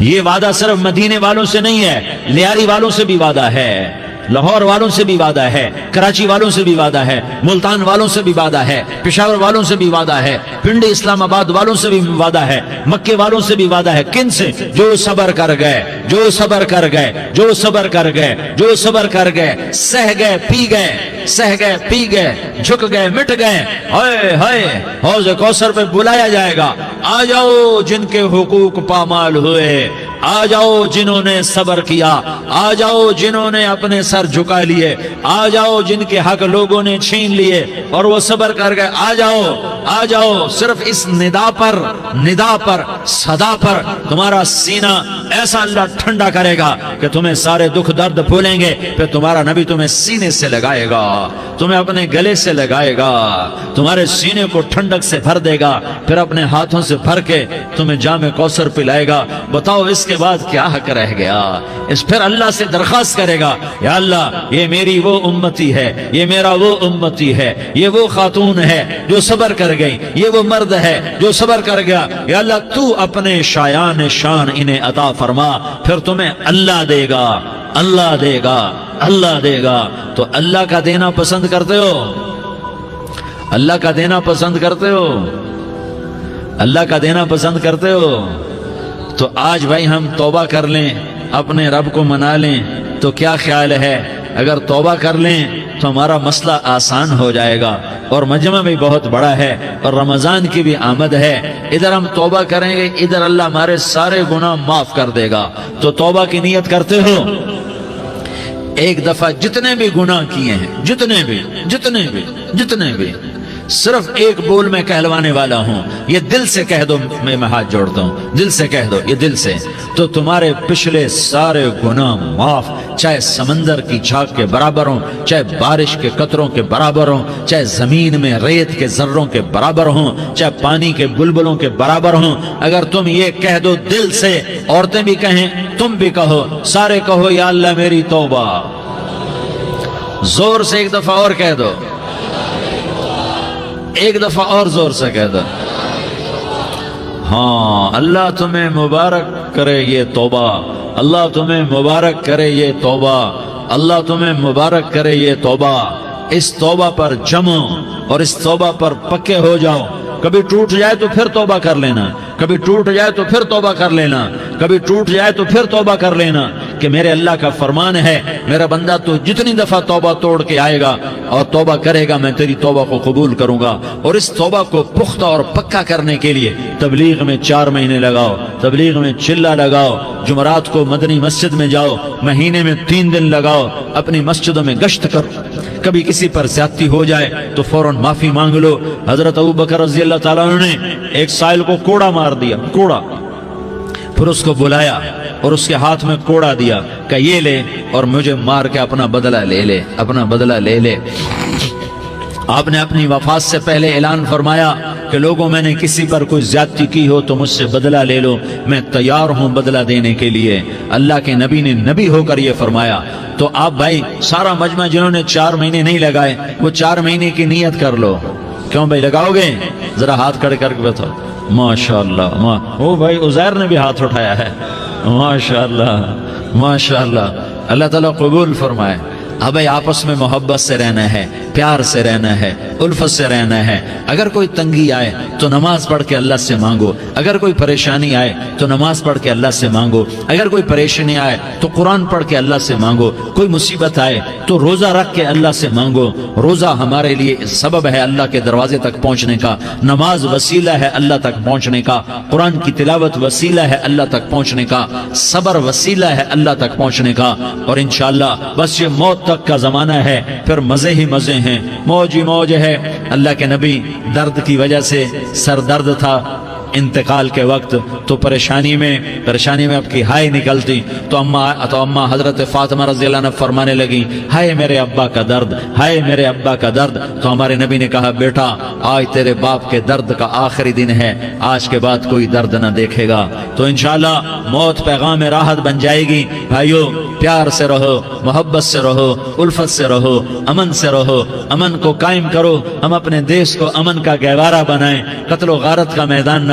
یہ وعدہ صرف مدینے والوں سے نہیں ہے، لیاری والوں سے بھی وعدہ ہے، لاہور والوں سے بھی وعدہ ہے، کراچی والوں سے بھی وعدہ ہے، ملتان والوں سے بھی وعدہ ہے، پشاور والوں سے بھی وعدہ ہے، پنڈی اسلام آباد والوں سے بھی وعدہ ہے، مکے والوں سے بھی وعدہ ہے۔ کن سے؟ جو صبر کر گئے، جو صبر کر گئے، جو صبر کر گئے، جو صبر کر گئے، سہ گئے پی گئے، سہ گئے پی گئے، جھک گئے مٹ گئے، ہائے ہائے حوض کوثر پہ بلایا جائے گا، آ جاؤ جن کے حقوق پامال ہوئے، آ جاؤ جنہوں نے صبر کیا، آ جاؤ جنہوں نے اپنے سر جھکا لیے، آ جاؤ جن کے حق لوگوں نے چھین لیے اور وہ صبر کر گئے، آ جاؤ آ جاؤ۔ صرف اس ندا پر صدا پر تمہارا سینہ ایسا اللہ ٹھنڈا کرے گا کہ تمہیں سارے دکھ درد بھولیں گے، پھر تمہارا نبی تمہیں سینے سے لگائے گا، تمہیں اپنے گلے سے لگائے گا، تمہارے سینے کو ٹھنڈک سے بھر دے گا، پھر اپنے ہاتھوں سے بھر کے تمہیں جام کوثر پلائے گا۔ بتاؤ اس کے بعد کیا حق رہ گیا؟ پھر اللہ سے درخواست کرے گا، یا اللہ یہ میری وہ امتی ہے، یہ میرا وہ امتی ہے، یہ وہ خاتون ہے جو صبر کر گئی، یہ وہ مرد ہے جو صبر کر گیا، یا اللہ تو اپنے شایان شان انہیں عطا فرما، پھر تمہیں اللہ دے گا، اللہ دے گا، اللہ دے گا۔ تو اللہ کا دینا پسند کرتے ہو؟ اللہ کا دینا پسند کرتے ہو؟ اللہ کا دینا پسند کرتے ہو؟ تو آج بھائی ہم توبہ کر لیں، اپنے رب کو منا لیں، تو کیا خیال ہے اگر توبہ کر لیں تو ہمارا مسئلہ آسان ہو جائے گا، اور مجمع بھی بہت بڑا ہے اور رمضان کی بھی آمد ہے، ادھر ہم توبہ کریں گے، ادھر اللہ ہمارے سارے گناہ معاف کر دے گا۔ تو توبہ کی نیت کرتے ہو؟ ایک دفعہ جتنے بھی گناہ کیے ہیں، جتنے بھی صرف ایک بول میں کہلوانے والا ہوں، یہ دل سے کہہ دو، میں ہاتھ جوڑتا ہوں، دل سے کہہ دو، یہ دل سے، تو تمہارے پچھلے سارے گناہ معاف، چاہے سمندر کی جھاگ کے برابر ہوں، چاہے بارش کے قطروں کے برابر ہوں، چاہے زمین میں ریت کے ذروں کے برابر ہوں، چاہے پانی کے بلبلوں کے برابر ہوں۔ اگر تم یہ کہہ دو دل سے، عورتیں بھی کہیں، تم بھی کہو، سارے کہو، یا اللہ میری توبہ، زور سے ایک دفعہ اور کہہ دو، ایک دفعہ اور زور سے کہہ دو۔ ہاں، اللہ تمہیں مبارک کرے یہ توبہ، اللہ تمہیں مبارک کرے یہ توبہ، اللہ تمہیں مبارک کرے یہ توبہ۔ اس توبہ پر جمو اور اس توبہ پر پکے ہو جاؤ۔ کبھی ٹوٹ جائے تو پھر توبہ کر لینا، کبھی ٹوٹ جائے تو پھر توبہ کر لینا، کبھی ٹوٹ جائے تو پھر توبہ کر لینا، کہ میرے اللہ کا فرمان ہے، میرا بندہ تو جتنی دفعہ توبہ توڑ کے آئے گا اور توبہ کرے گا، میں تیری توبہ کو قبول کروں گا۔ اور اس توبہ کو پختہ اور پکا کرنے کے لیے تبلیغ میں 4 مہینے لگاؤ، تبلیغ میں چلہ لگاؤ، جمعرات کو مدنی مسجد میں جاؤ، مہینے میں 3 دن لگاؤ، اپنی مسجدوں میں گشت کرو، کبھی کسی پر زیادتی ہو جائے تو فوراً معافی مانگ لو۔ حضرت ابوبکر رضی اللہ تعالیٰ عنہ نے ایک سائل کو کوڑا مار دیا، کوڑا، پھر اس کو بلایا اور اس کے ہاتھ میں کوڑا دیا کہ یہ لے اور مجھے مار کے اپنا بدلہ لے لے، اپنا بدلہ لے لے۔ آپ نے اپنی وفات سے پہلے اعلان فرمایا کہ لوگوں میں نے کسی پر کوئی زیادتی کی ہو تو مجھ سے بدلہ لے لو، میں تیار ہوں بدلہ دینے کے لیے۔ اللہ کے نبی نے نبی ہو کر یہ فرمایا۔ تو آپ بھائی سارا مجمع جنہوں نے 4 مہینے نہیں لگائے، وہ 4 مہینے کی نیت کر لو۔ کیوں بھائی لگاؤ گے؟ ذرا ہاتھ کھڑے کر کے بتاؤ۔ ماشاءاللہ، وہ بھائی عزیر نے بھی ہاتھ اٹھایا ہے، ماشاءاللہ ماشاءاللہ، اللہ تعالیٰ قبول فرمائے۔ اب بھائی آپس میں محبت سے رہنا ہے، پیار سے رہنا ہے، الفت سے رہنا ہے۔ اگر کوئی تنگی آئے تو نماز پڑھ کے اللہ سے مانگو، اگر کوئی پریشانی آئے تو نماز پڑھ کے اللہ سے مانگو، اگر کوئی پریشانی آئے تو قرآن پڑھ کے اللہ سے مانگو، کوئی مصیبت آئے تو روزہ رکھ کے اللہ سے مانگو۔ روزہ ہمارے لیے سبب ہے اللہ کے دروازے تک پہنچنے کا، نماز وسیلہ ہے اللہ تک پہنچنے کا، قرآن کی تلاوت وسیلہ ہے اللہ تک پہنچنے کا، صبر وسیلہ ہے اللہ تک پہنچنے کا۔ اور انشاءاللہ بس یہ موت تک کا زمانہ ہے، پھر مزے ہی مزے ہیں، موج ہی موج ہے۔ اللہ کے نبی درد کی وجہ سے سر درد تھا انتقال کے وقت، تو پریشانی میں اب کی ہائے نکلتی، تو اماں حضرت فاطمہ رضی اللہ عنہ فرمانے لگی، ہائے میرے ابا کا درد، ہائے میرے ابا کا درد۔ تو ہمارے نبی نے کہا، بیٹا آج تیرے باپ کے درد کا آخری دن ہے، آج کے بعد کوئی درد نہ دیکھے گا۔ تو انشاءاللہ موت پیغام راحت بن جائے گی۔ بھائیو پیار سے رہو، محبت سے رہو، الفت سے رہو، امن سے رہو، امن کو قائم کرو۔ ہم اپنے دیش کو امن کا گہوارہ بنائیں، قتل و غارت کا میدان نہ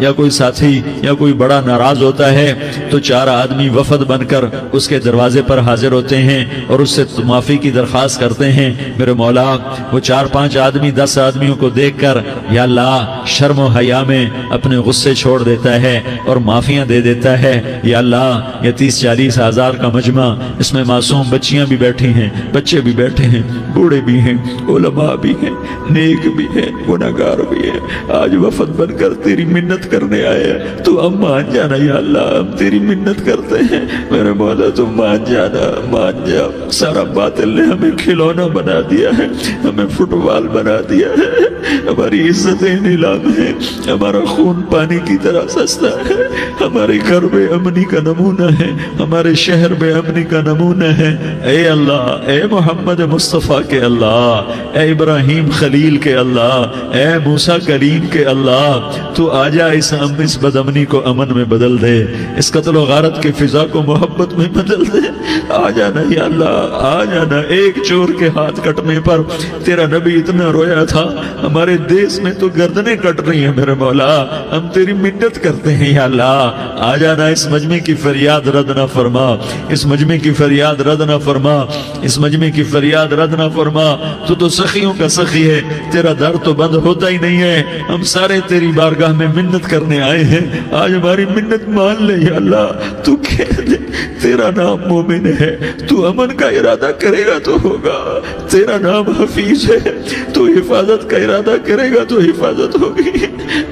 یا کوئی ساتھی یا کوئی بڑا ناراض ہوتا ہے تو 4 آدمی وفد بن کر اس کے دروازے پر حاضر ہوتے ہیں اور اس سے معافی کی درخواست کرتے ہیں۔ میرے مولا وہ 4-5 آدمی 10 آدمیوں کو دیکھ کر یا اللہ شرم و حیا میں اپنے غصے چھوڑ دیتا ہے اور معافیاں دے دیتا ہے۔ یا اللہ یہ 30-40 ہزار کا مجمع، اس میں معصوم بچیاں بھی بیٹھی ہیں، بچے بھی بیٹھے ہیں، بوڑھے بھی ہیں، علماء بھی ہیں، نیک بھی ہیں، گناہگار بھی ہیں، آج وفد بن کر تیری منت کرنے آئے ہیں، تو اب مان جانا یا اللہ، ہم تیری منت کرتے ہیں میرے مولا، تو مان جانا، مان جا۔ سارا باطل نے ہمیں کھلونا بنا دیا ہے، ہمیں فٹ بال بنا دیا ہے، ہماری عزتیں نیلام ہیں، ہمارا خون پانی کی طرح سستا ہے، ہمارے گھر بے امنی کا نمونہ ہے، ہمارے شہر بے امنی کا نمونہ ہے۔ اے اللہ، اے محمد مصطفیٰ کے اللہ، اے ابراہیم خلیل کے اللہ، اے موسیٰ کلیم کے اللہ، تو آجا اس بد امنی کو امن میں بدل دے، اس قتل و غارت کی فضا کو محبت میں بدل دے۔ آ جانا یا اللہ، آ جانا۔ ایک چور کے ہاتھ کٹنے پر تیرا نبی اتنا رویا تھا، ہمارے دیس میں تو گردنیں کٹ رہی ہیں میرے مولا، ہم تیری منت کرتے ہیں یا اللہ، آ جانا۔ اس مجمع کی فریاد رد نہ فرما، اس مجمع کی فریاد رد نہ فرما، اس مجمع کی فریاد رد نہ فرما۔ تو سخیوں کا سخی ہے، تیرا در تو بند ہوتا ہی نہیں ہے، ہم سارے تیری بارگاہ میں منت کرنے آئے ہیں، آج ہماری منت مان لے یا اللہ۔ تو کہہ دے تیرا نام مومن ہے، تو امن کا ارادہ کرے گا تو ہوگا، تیرا نام حفیظ ہے، تو حفاظت کا ارادہ کرے گا تو حفاظت ہوگی،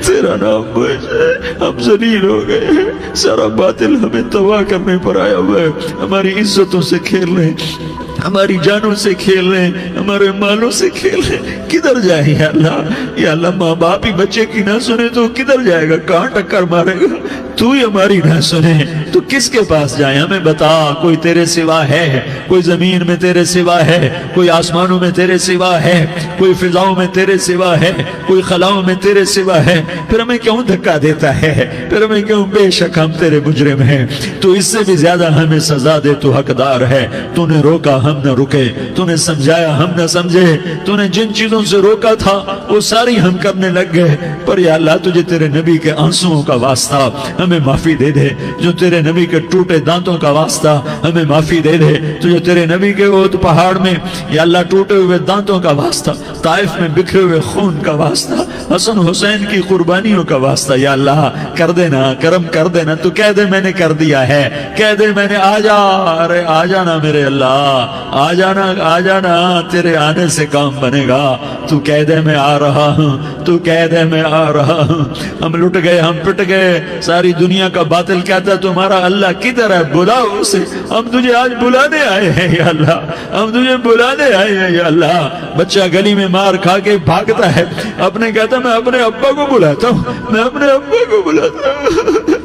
تیرا نام موج ہے، ہم ذلیل ہو گئے ہیں، سارا باطل ہمیں تباہ کرنے پر آیا ہوا ہے، ہماری عزتوں سے کھیل رہے ہیں، ہماری جانوں سے کھیل رہے ہیں، ہمارے مالوں سے کھیل رہے ہیں، کدھر جائے یا اللہ؟ یا اللہ ماں باپ ہی بچے کی نہ سنے تو کدھر جائے گا، کہاں ٹکر مارے گا؟ تو ہی ہماری نہ سنے تو کس کے پاس جائیں؟ ہمیں بتا، کوئی تیرے سوا ہے؟ کوئی زمین میں تیرے سوا ہے؟ کوئی آسمانوں میں تیرے سوا ہے؟ کوئی فضاؤں میں تیرے سوا ہے؟ کوئی خلاؤں میں تیرے سوا ہے؟ پھر ہمیں کیوں دھکا دیتا ہے؟ پھر ہمیں کیوں؟ بے شک ہم تیرے مجرم ہیں، تو اس سے بھی زیادہ ہمیں سزا دے، تو حقدار ہے۔ تو نے روکا ہم نہ رکے، تو نے سمجھایا ہم نہ سمجھے، تو نے جن چیزوں سے روکا تھا وہ ساری ہم کرنے لگ گئے، پر یا اللہ تجھے تیرے نبی کے آنسوؤں کا واسطہ ہمیں معافی دے دے، جو تیرے نبی کے ٹوٹے دانتوں کا واسطہ ہمیں معافی دے دے، تو جو تیرے نبی کے احد پہاڑ میں یا اللہ ٹوٹے ہوئے دانتوں کا واسطہ، طائف میں بکھرے ہوئے خون کا واسطہ، حسن حسین کی قربانیوں کا واسطہ، یا اللہ کر دینا، کرم کر دینا۔ تو کہہ دے میں نے کر دیا ہے، کہہ دے میں نے، آ جا، ارے آ جانا میرے اللہ، آ جانا، آ جانا، تیرے آنے سے کام بنے گا۔ تو کہہ دے میں آ رہا ہوں، تو کہہ دے میں آ رہا ہوں۔ ہم لٹ گئے، ہم پٹ گئے، ساری دنیا کا باطل کہتا ہے تمہارا اللہ کدھر ہے؟ بلاؤ اسے، ہم تجھے آج بلانے آئے ہیں یا اللہ، ہم تجھے بلانے آئے ہیں یا اللہ۔ بچہ گلی میں مار کھا کے بھاگتا ہے، اپنے کہتا میں اپنے ابا کو بلاتا ہوں، میں اپنے ابا کو بلاتا ہوں،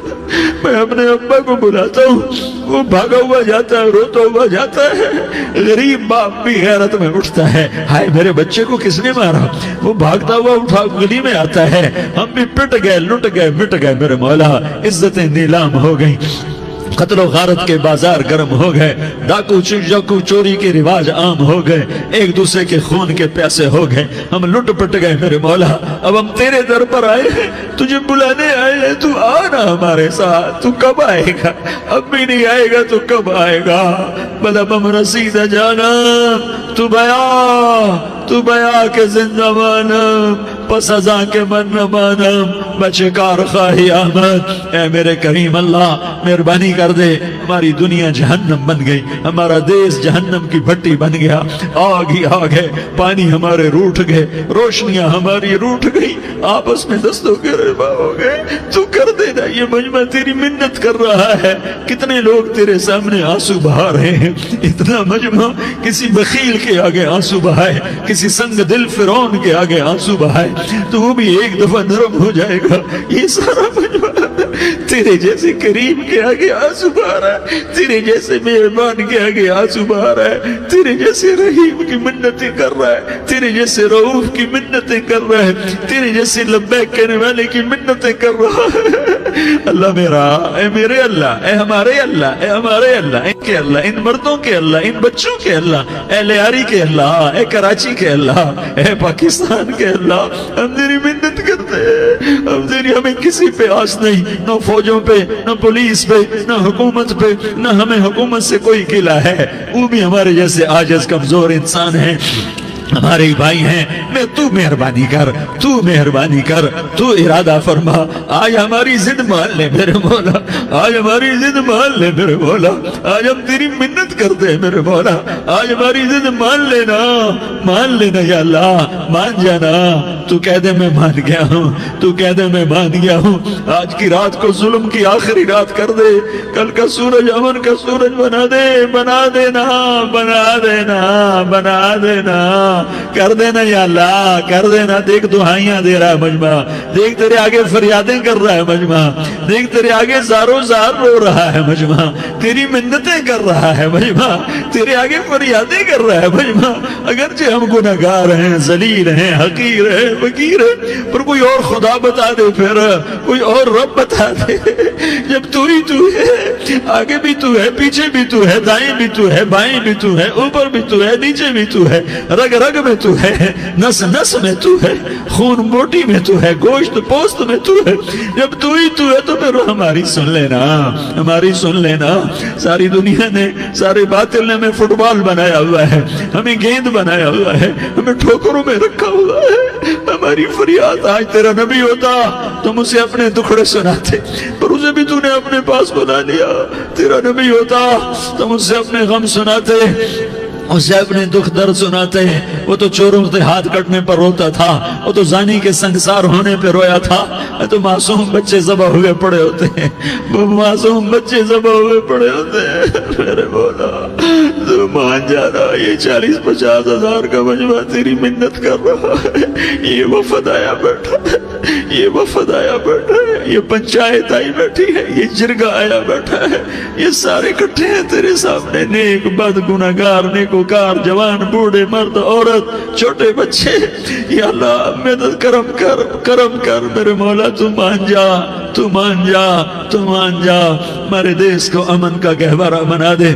میں اپنے ابا کو بلاتا ہوں، وہ بھاگا ہوا جاتا ہے، روتا ہوا جاتا ہے۔ غریب باپ بھی غیرت میں اٹھتا ہے، ہائے میرے بچے کو کس نے مارا؟ وہ بھاگتا ہوا اٹھا گلی میں آتا ہے، ہم بھی پٹ گئے، لٹ گئے، مٹ گئے میرے مولا، عزتیں نیلام ہو گئیں، قتل و غارت کے بازار گرم ہو گئے، ڈاکو چوری کے رواج عام ہو گئے، ایک دوسرے کے خون کے پیاسے ہو گئے، ہم لٹ پٹ گئے میرے مولا۔ اب ہم تیرے در پر آئے ہیں، تجھے بلانے آئے ہیں، تو آنا ہمارے ساتھ۔ تو کب آئے گا؟ اب بھی نہیں آئے گا تو کب آئے گا؟ بلبم رسید جانا، تو بیا کے زندہ مانم، پس ازاں کے من نہ مانم، بچکار خواہی آمد۔ اے میرے کریم اللہ مہربانی کر دے، ہماری دنیا جہنم بن گئی، ہمارا دیس جہنم کی بھٹی بن گیا، آگ ہی آگ ہے، پانی ہمارے روٹھ گئے، روشنیاں ہماری روٹھ گئی، آپس میں دستوں کے ربا ہو گئے۔ تو کر دینا، یہ مجمع تیری منت کر رہا ہے، کتنے لوگ تیرے سامنے آنسو بہا رہے ہیں، اتنا مجمع کسی بخیل کے آگے آنسو بہائے، کسی سنگ دل فرعون کے آگے آنسو بہائے تو وہ بھی ایک دفعہ نرم ہو جائے گا۔ یہ سارا مجمع تیرے جیسے کریم کے آگے آنسو بہا رہا ہے، تیرے جیسے مہربان کے آگے آنسو بہا رہا ہے، تیرے جیسے رحیم کی منتیں کر رہا ہے، تیرے جیسے رؤوف کی منتیں کر رہا ہے، تیرے جیسے لبیک کہنے والے کی منتیں کر رہا ہے۔ اللہ میرا، اے میرے اللہ، اے ہمارے اللہ، اے ہمارے اللہ، ان کے اللہ، ان مردوں کے اللہ، ان بچوں کے اللہ، اے لیاری کے اللہ، اے کراچی کے اللہ، اے پاکستان کے اللہ، ہم تیری منت کرتے دے، اب تیری ہمیں کسی پہ آس نہیں، نہ فوجوں پہ، نہ پولیس پہ، نہ حکومت پہ، نہ ہمیں حکومت سے کوئی گلہ ہے، وہ بھی ہمارے جیسے عاجز کمزور انسان ہیں، ہمارے بھائی ہیں، میں تو مہربانی کر، تو مہربانی کر، تو ارادہ فرما، آج ہماری ضد مان لے میرے مولا، آج ہماری ضد مان لے میرے مولا، آج ہم تیری منت کرتے ہیں میرے مولا، آج ہماری ضد مان لینا یا اللہ، مان جانا، تو کہہ دے میں مان گیا ہوں، تو کہہ دے میں مان گیا ہوں، آج کی رات کو ظلم کی آخری رات کر دے، کل کا سورج امن کا سورج بنا دینا، کر دینا یا اللہ، کر دینا، دیکھ دعائیاں دے رہا ہے مجمع، دیکھ تیرے آگے فریادیں کر رہا ہے مجمع، دیکھ تیرے آگے زارو زار رو رہا ہے مجمع، تیری منتیں کر رہا ہے مجمع، تیرے آگے فریادیں کر رہا ہے مجمع، اگرچہ ہم گناہگار ہیں، ذلیل ہیں، حقیر ہیں، فقیر ہیں، پر کوئی اور خدا بتا دے، پھر کوئی اور رب بتا دے، جب تو ہی تو ہے، آگے بھی تو ہے، پیچھے بھی تو ہے، دائیں بھی تو ہے، بائیں بھی تو ہے، اوپر بھی تو ہے، نیچے بھی تو ہے، رگ رگ میں تو ہے، نس نس میں تو ہے، خون بوٹی میں تو ہے، گوشت پوست میں تو ہے، جب تو ہی تو ہے تو پھر ہماری سن لینا، ہماری سن لینا، ساری دنیا نے، سارے باطل نے ہمیں فٹ بال بنایا ہوا ہے، ہمیں گیند بنایا ہوا ہے، ہمیں ٹھوکروں میں رکھا ہوا ہے، ہماری فریاد، آج تیرا نبی ہوتا تم اسے اپنے دکھڑے سناتے، پر اسے بھی تو نے اپنے پاس بنا لیا، تیرا نبی ہوتا تم اسے اپنے غم سناتے، اسے اپنے دکھ درد سناتے ہیں، وہ تو چوروں کے ہاتھ کٹنے پر روتا تھا، وہ تو زانی کے سنگسار ہونے پہ رویا تھا، تو معصوم بچے ذبح ہوئے پڑے ہوتے ہیں، وہ معصوم بچے ذبح ہوئے پڑے ہوتے ہیں، میرے مولا تو مان جانا، یہ 40-50 ہزار کا مجمع تیری منت کر رہا ہے، یہ وفد آیا بیٹھا ہے، یہ وفد آیا بیٹھا ہے، یہ پنچایت آئی بیٹھی ہے، یہ جرگہ آیا بیٹھا ہے، یہ سارے کٹھے ہیں تیرے سامنے، نیک بد گناہگار نیکوکار، جوان بوڑھے مرد عورت چھوٹے بچے، یا اللہ مدد کرم کر میرے مولا، تو مان جا، تو مان جا، تو مان جا، ہمارے دیس کو امن کا گہوارہ بنا دے،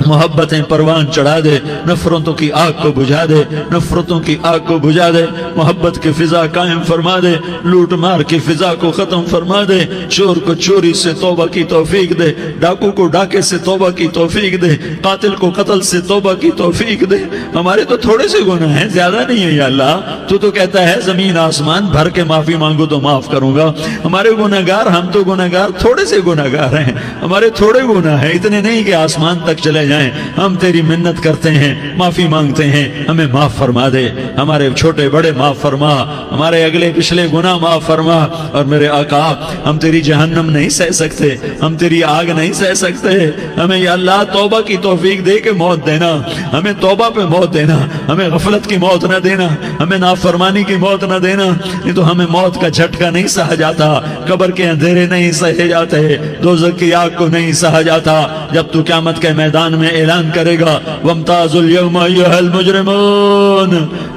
محبتیں پروان چڑھا دے، نفرتوں کی آگ کو بجھا دے، نفرتوں کی آگ کو بجھا دے، محبت کی فضا قائم فرما دے، لوٹ مار کی فضا کو ختم فرما دے، چور کو چوری سے توبہ کی توفیق دے، ڈاکو کو ڈاکے سے توبہ کی توفیق دے، قاتل کو قتل سے توبہ کی توفیق دے، ہمارے تو تھوڑے سے گناہ ہیں، زیادہ نہیں ہے یا اللہ، تو کہتا ہے زمین آسمان بھر کے معافی مانگو تو معاف کروں گا، ہمارے گناہگار، ہم تو گناہگار تھوڑے سے گناہگار ہیں، ہمارے تھوڑے گناہ ہیں، اتنے نہیں کہ آسمان تک چلے جائیں، ہم تیری منت کرتے ہیں، معافی مانگتے ہیں، ہمیں معاف فرما دے، ہمارے چھوٹے بڑے معاف فرما، ہمارے اگلے پچھلے گناہ معاف فرما، اور میرے آقا ہم تیری جہنم نہیں سہ سکتے، ہم تیری آگ نہیں سہ سکتے، ہمیں یا اللہ توبہ کی توفیق دے کے موت دینا، ہمیں توبہ پہ موت دینا، ہمیں غفلت کی موت نہ دینا، ہمیں نافرمانی کی موت نہ دینا، نہیں تو ہمیں موت کا جھٹکا نہیں سہا جاتا، قبر کے اندھیرے نہیں سہے جاتے، دوزخ کی آگ کو نہیں سہا جاتا، جب تو قیامت کے میدان میں اعلان کرے گا وَامْتَازُوا الْيَوْمَ أَيُّهَا الْمُجْرِمُونَ،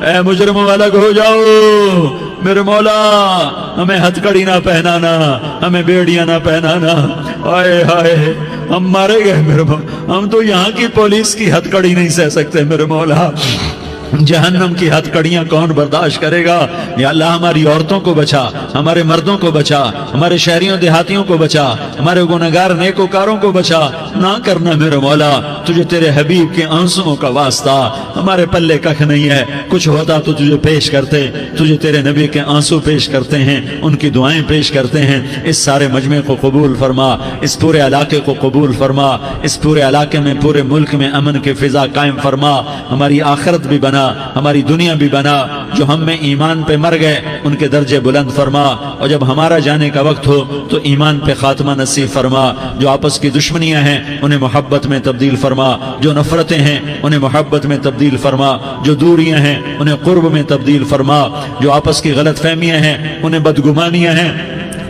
اے مجرموں الگ ہو جاؤ، میرے مولا ہمیں ہتھکڑی نہ پہنانا، ہمیں بیڑیاں نہ پہنانا، آئے ہائے ہم مارے گئے میرے مولا، ہم تو یہاں کی پولیس کی ہتھکڑی نہیں سہ سکتے میرے مولا، جہنم کی ہتھکڑیاں کون برداشت کرے گا، یا اللہ ہماری عورتوں کو بچا، ہمارے مردوں کو بچا، ہمارے شہریوں دیہاتیوں کو بچا، ہمارے گناہگار نیکوکاروں کو بچا، نہ کرنا میرے مولا، تجھے تیرے حبیب کے آنسوؤں کا واسطہ، ہمارے پلے ککھ نہیں ہے، کچھ ہوتا تو تجھے پیش کرتے، تجھے تیرے نبی کے آنسو پیش کرتے ہیں، ان کی دعائیں پیش کرتے ہیں، اس سارے مجمع کو قبول فرما، اس پورے علاقے کو قبول فرما، اس پورے علاقے میں پورے ملک میں امن کی فضا قائم فرما، ہماری آخرت بھی بنا، ہماری دنیا بھی بنا، جو ہم میں ایمان پہ مر گئے ان کے درجے بلند فرما، اور جب ہمارا جانے کا وقت ہو تو ایمان پہ خاتمہ نصیب فرما، جو آپس کی دشمنیاں ہیں انہیں محبت میں تبدیل فرما، جو نفرتیں ہیں انہیں محبت میں تبدیل فرما، جو دوریاں ہیں انہیں قرب میں تبدیل فرما، جو آپس کی غلط فہمیاں ہیں انہیں بدگمانیاں ہیں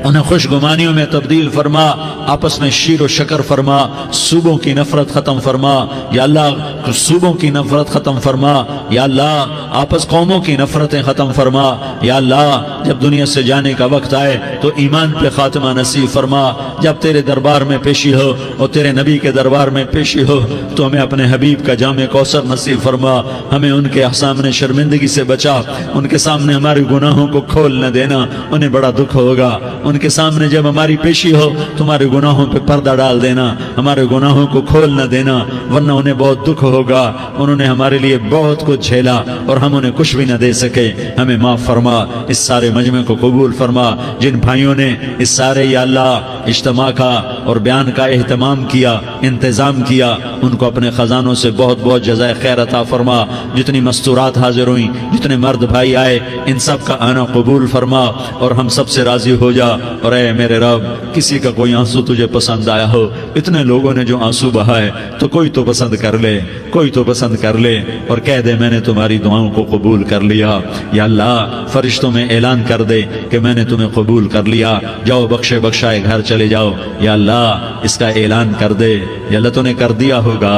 انہیں خوشگمانیوں میں تبدیل فرما، آپس میں شیر و شکر فرما، صوبوں کی نفرت ختم فرما یا اللہ، صوبوں کی نفرت ختم فرما یا اللہ، آپس قوموں کی نفرتیں ختم فرما یا اللہ، جب دنیا سے جانے کا وقت آئے تو ایمان پہ خاتمہ نصیب فرما، جب تیرے دربار میں پیشی ہو اور تیرے نبی کے دربار میں پیشی ہو تو ہمیں اپنے حبیب کا جام کوثر نصیب فرما، ہمیں ان کے سامنے شرمندگی سے بچا، ان کے سامنے ہمارے گناہوں کو کھول نہ دینا، انہیں بڑا دکھ ہوگا، ان کے سامنے جب ہماری پیشی ہو تمہارے گناہوں پہ پردہ ڈال دینا، ہمارے گناہوں کو کھول نہ دینا، ورنہ انہیں بہت دکھ ہوگا، انہوں نے ہمارے لیے بہت کچھ جھیلا اور ہم انہیں کچھ بھی نہ دے سکے، ہمیں معاف فرما، اس سارے مجمع کو قبول فرما، جن بھائیوں نے اس سارے یا اللہ اجتماع کا اور بیان کا اہتمام کیا، انتظام کیا، ان کو اپنے خزانوں سے بہت بہت جزائے خیر عطا فرما، جتنی مستورات حاضر ہوئیں، جتنے مرد بھائی آئے، ان سب کا آنا قبول فرما اور ہم سب سے راضی ہو جا، اور اے میرے رب، کسی کا کوئی آنسو تجھے پسند آیا ہو، اتنے لوگوں نے جو آنسو بہائے تو کوئی تو پسند کر لے، کوئی تو پسند کر لے اور کہہ دے میں نے تمہاری دعاؤں کو قبول کر لیا، یا اللہ فرشتوں میں اعلان کر دے کہ میں نے تمہیں قبول کر لیا، جاؤ بخشے بخشائے گھر چلے جاؤ، یا اللہ اس کا اعلان کر دے، یا اللہ تو نے کر دیا ہوگا،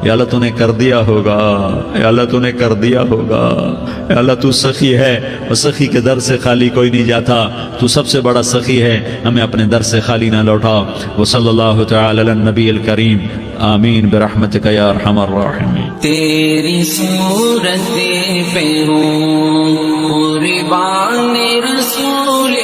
یا اللہ تو نے کر دیا ہوگا، یا اللہ تو نے کر دیا ہوگا، یا اللہ تو سخی ہے اور سخی کے در سے خالی کوئی نہیں جاتا، تو سب سے بڑا سخی ہے، ہمیں اپنے در سے خالی نہ لوٹا، وصلی اللہ تعالی علی النبی الکریم، آمین برحمتک یا ارحم الراحمین۔ تیری صورت پہ ہوں قربان رسول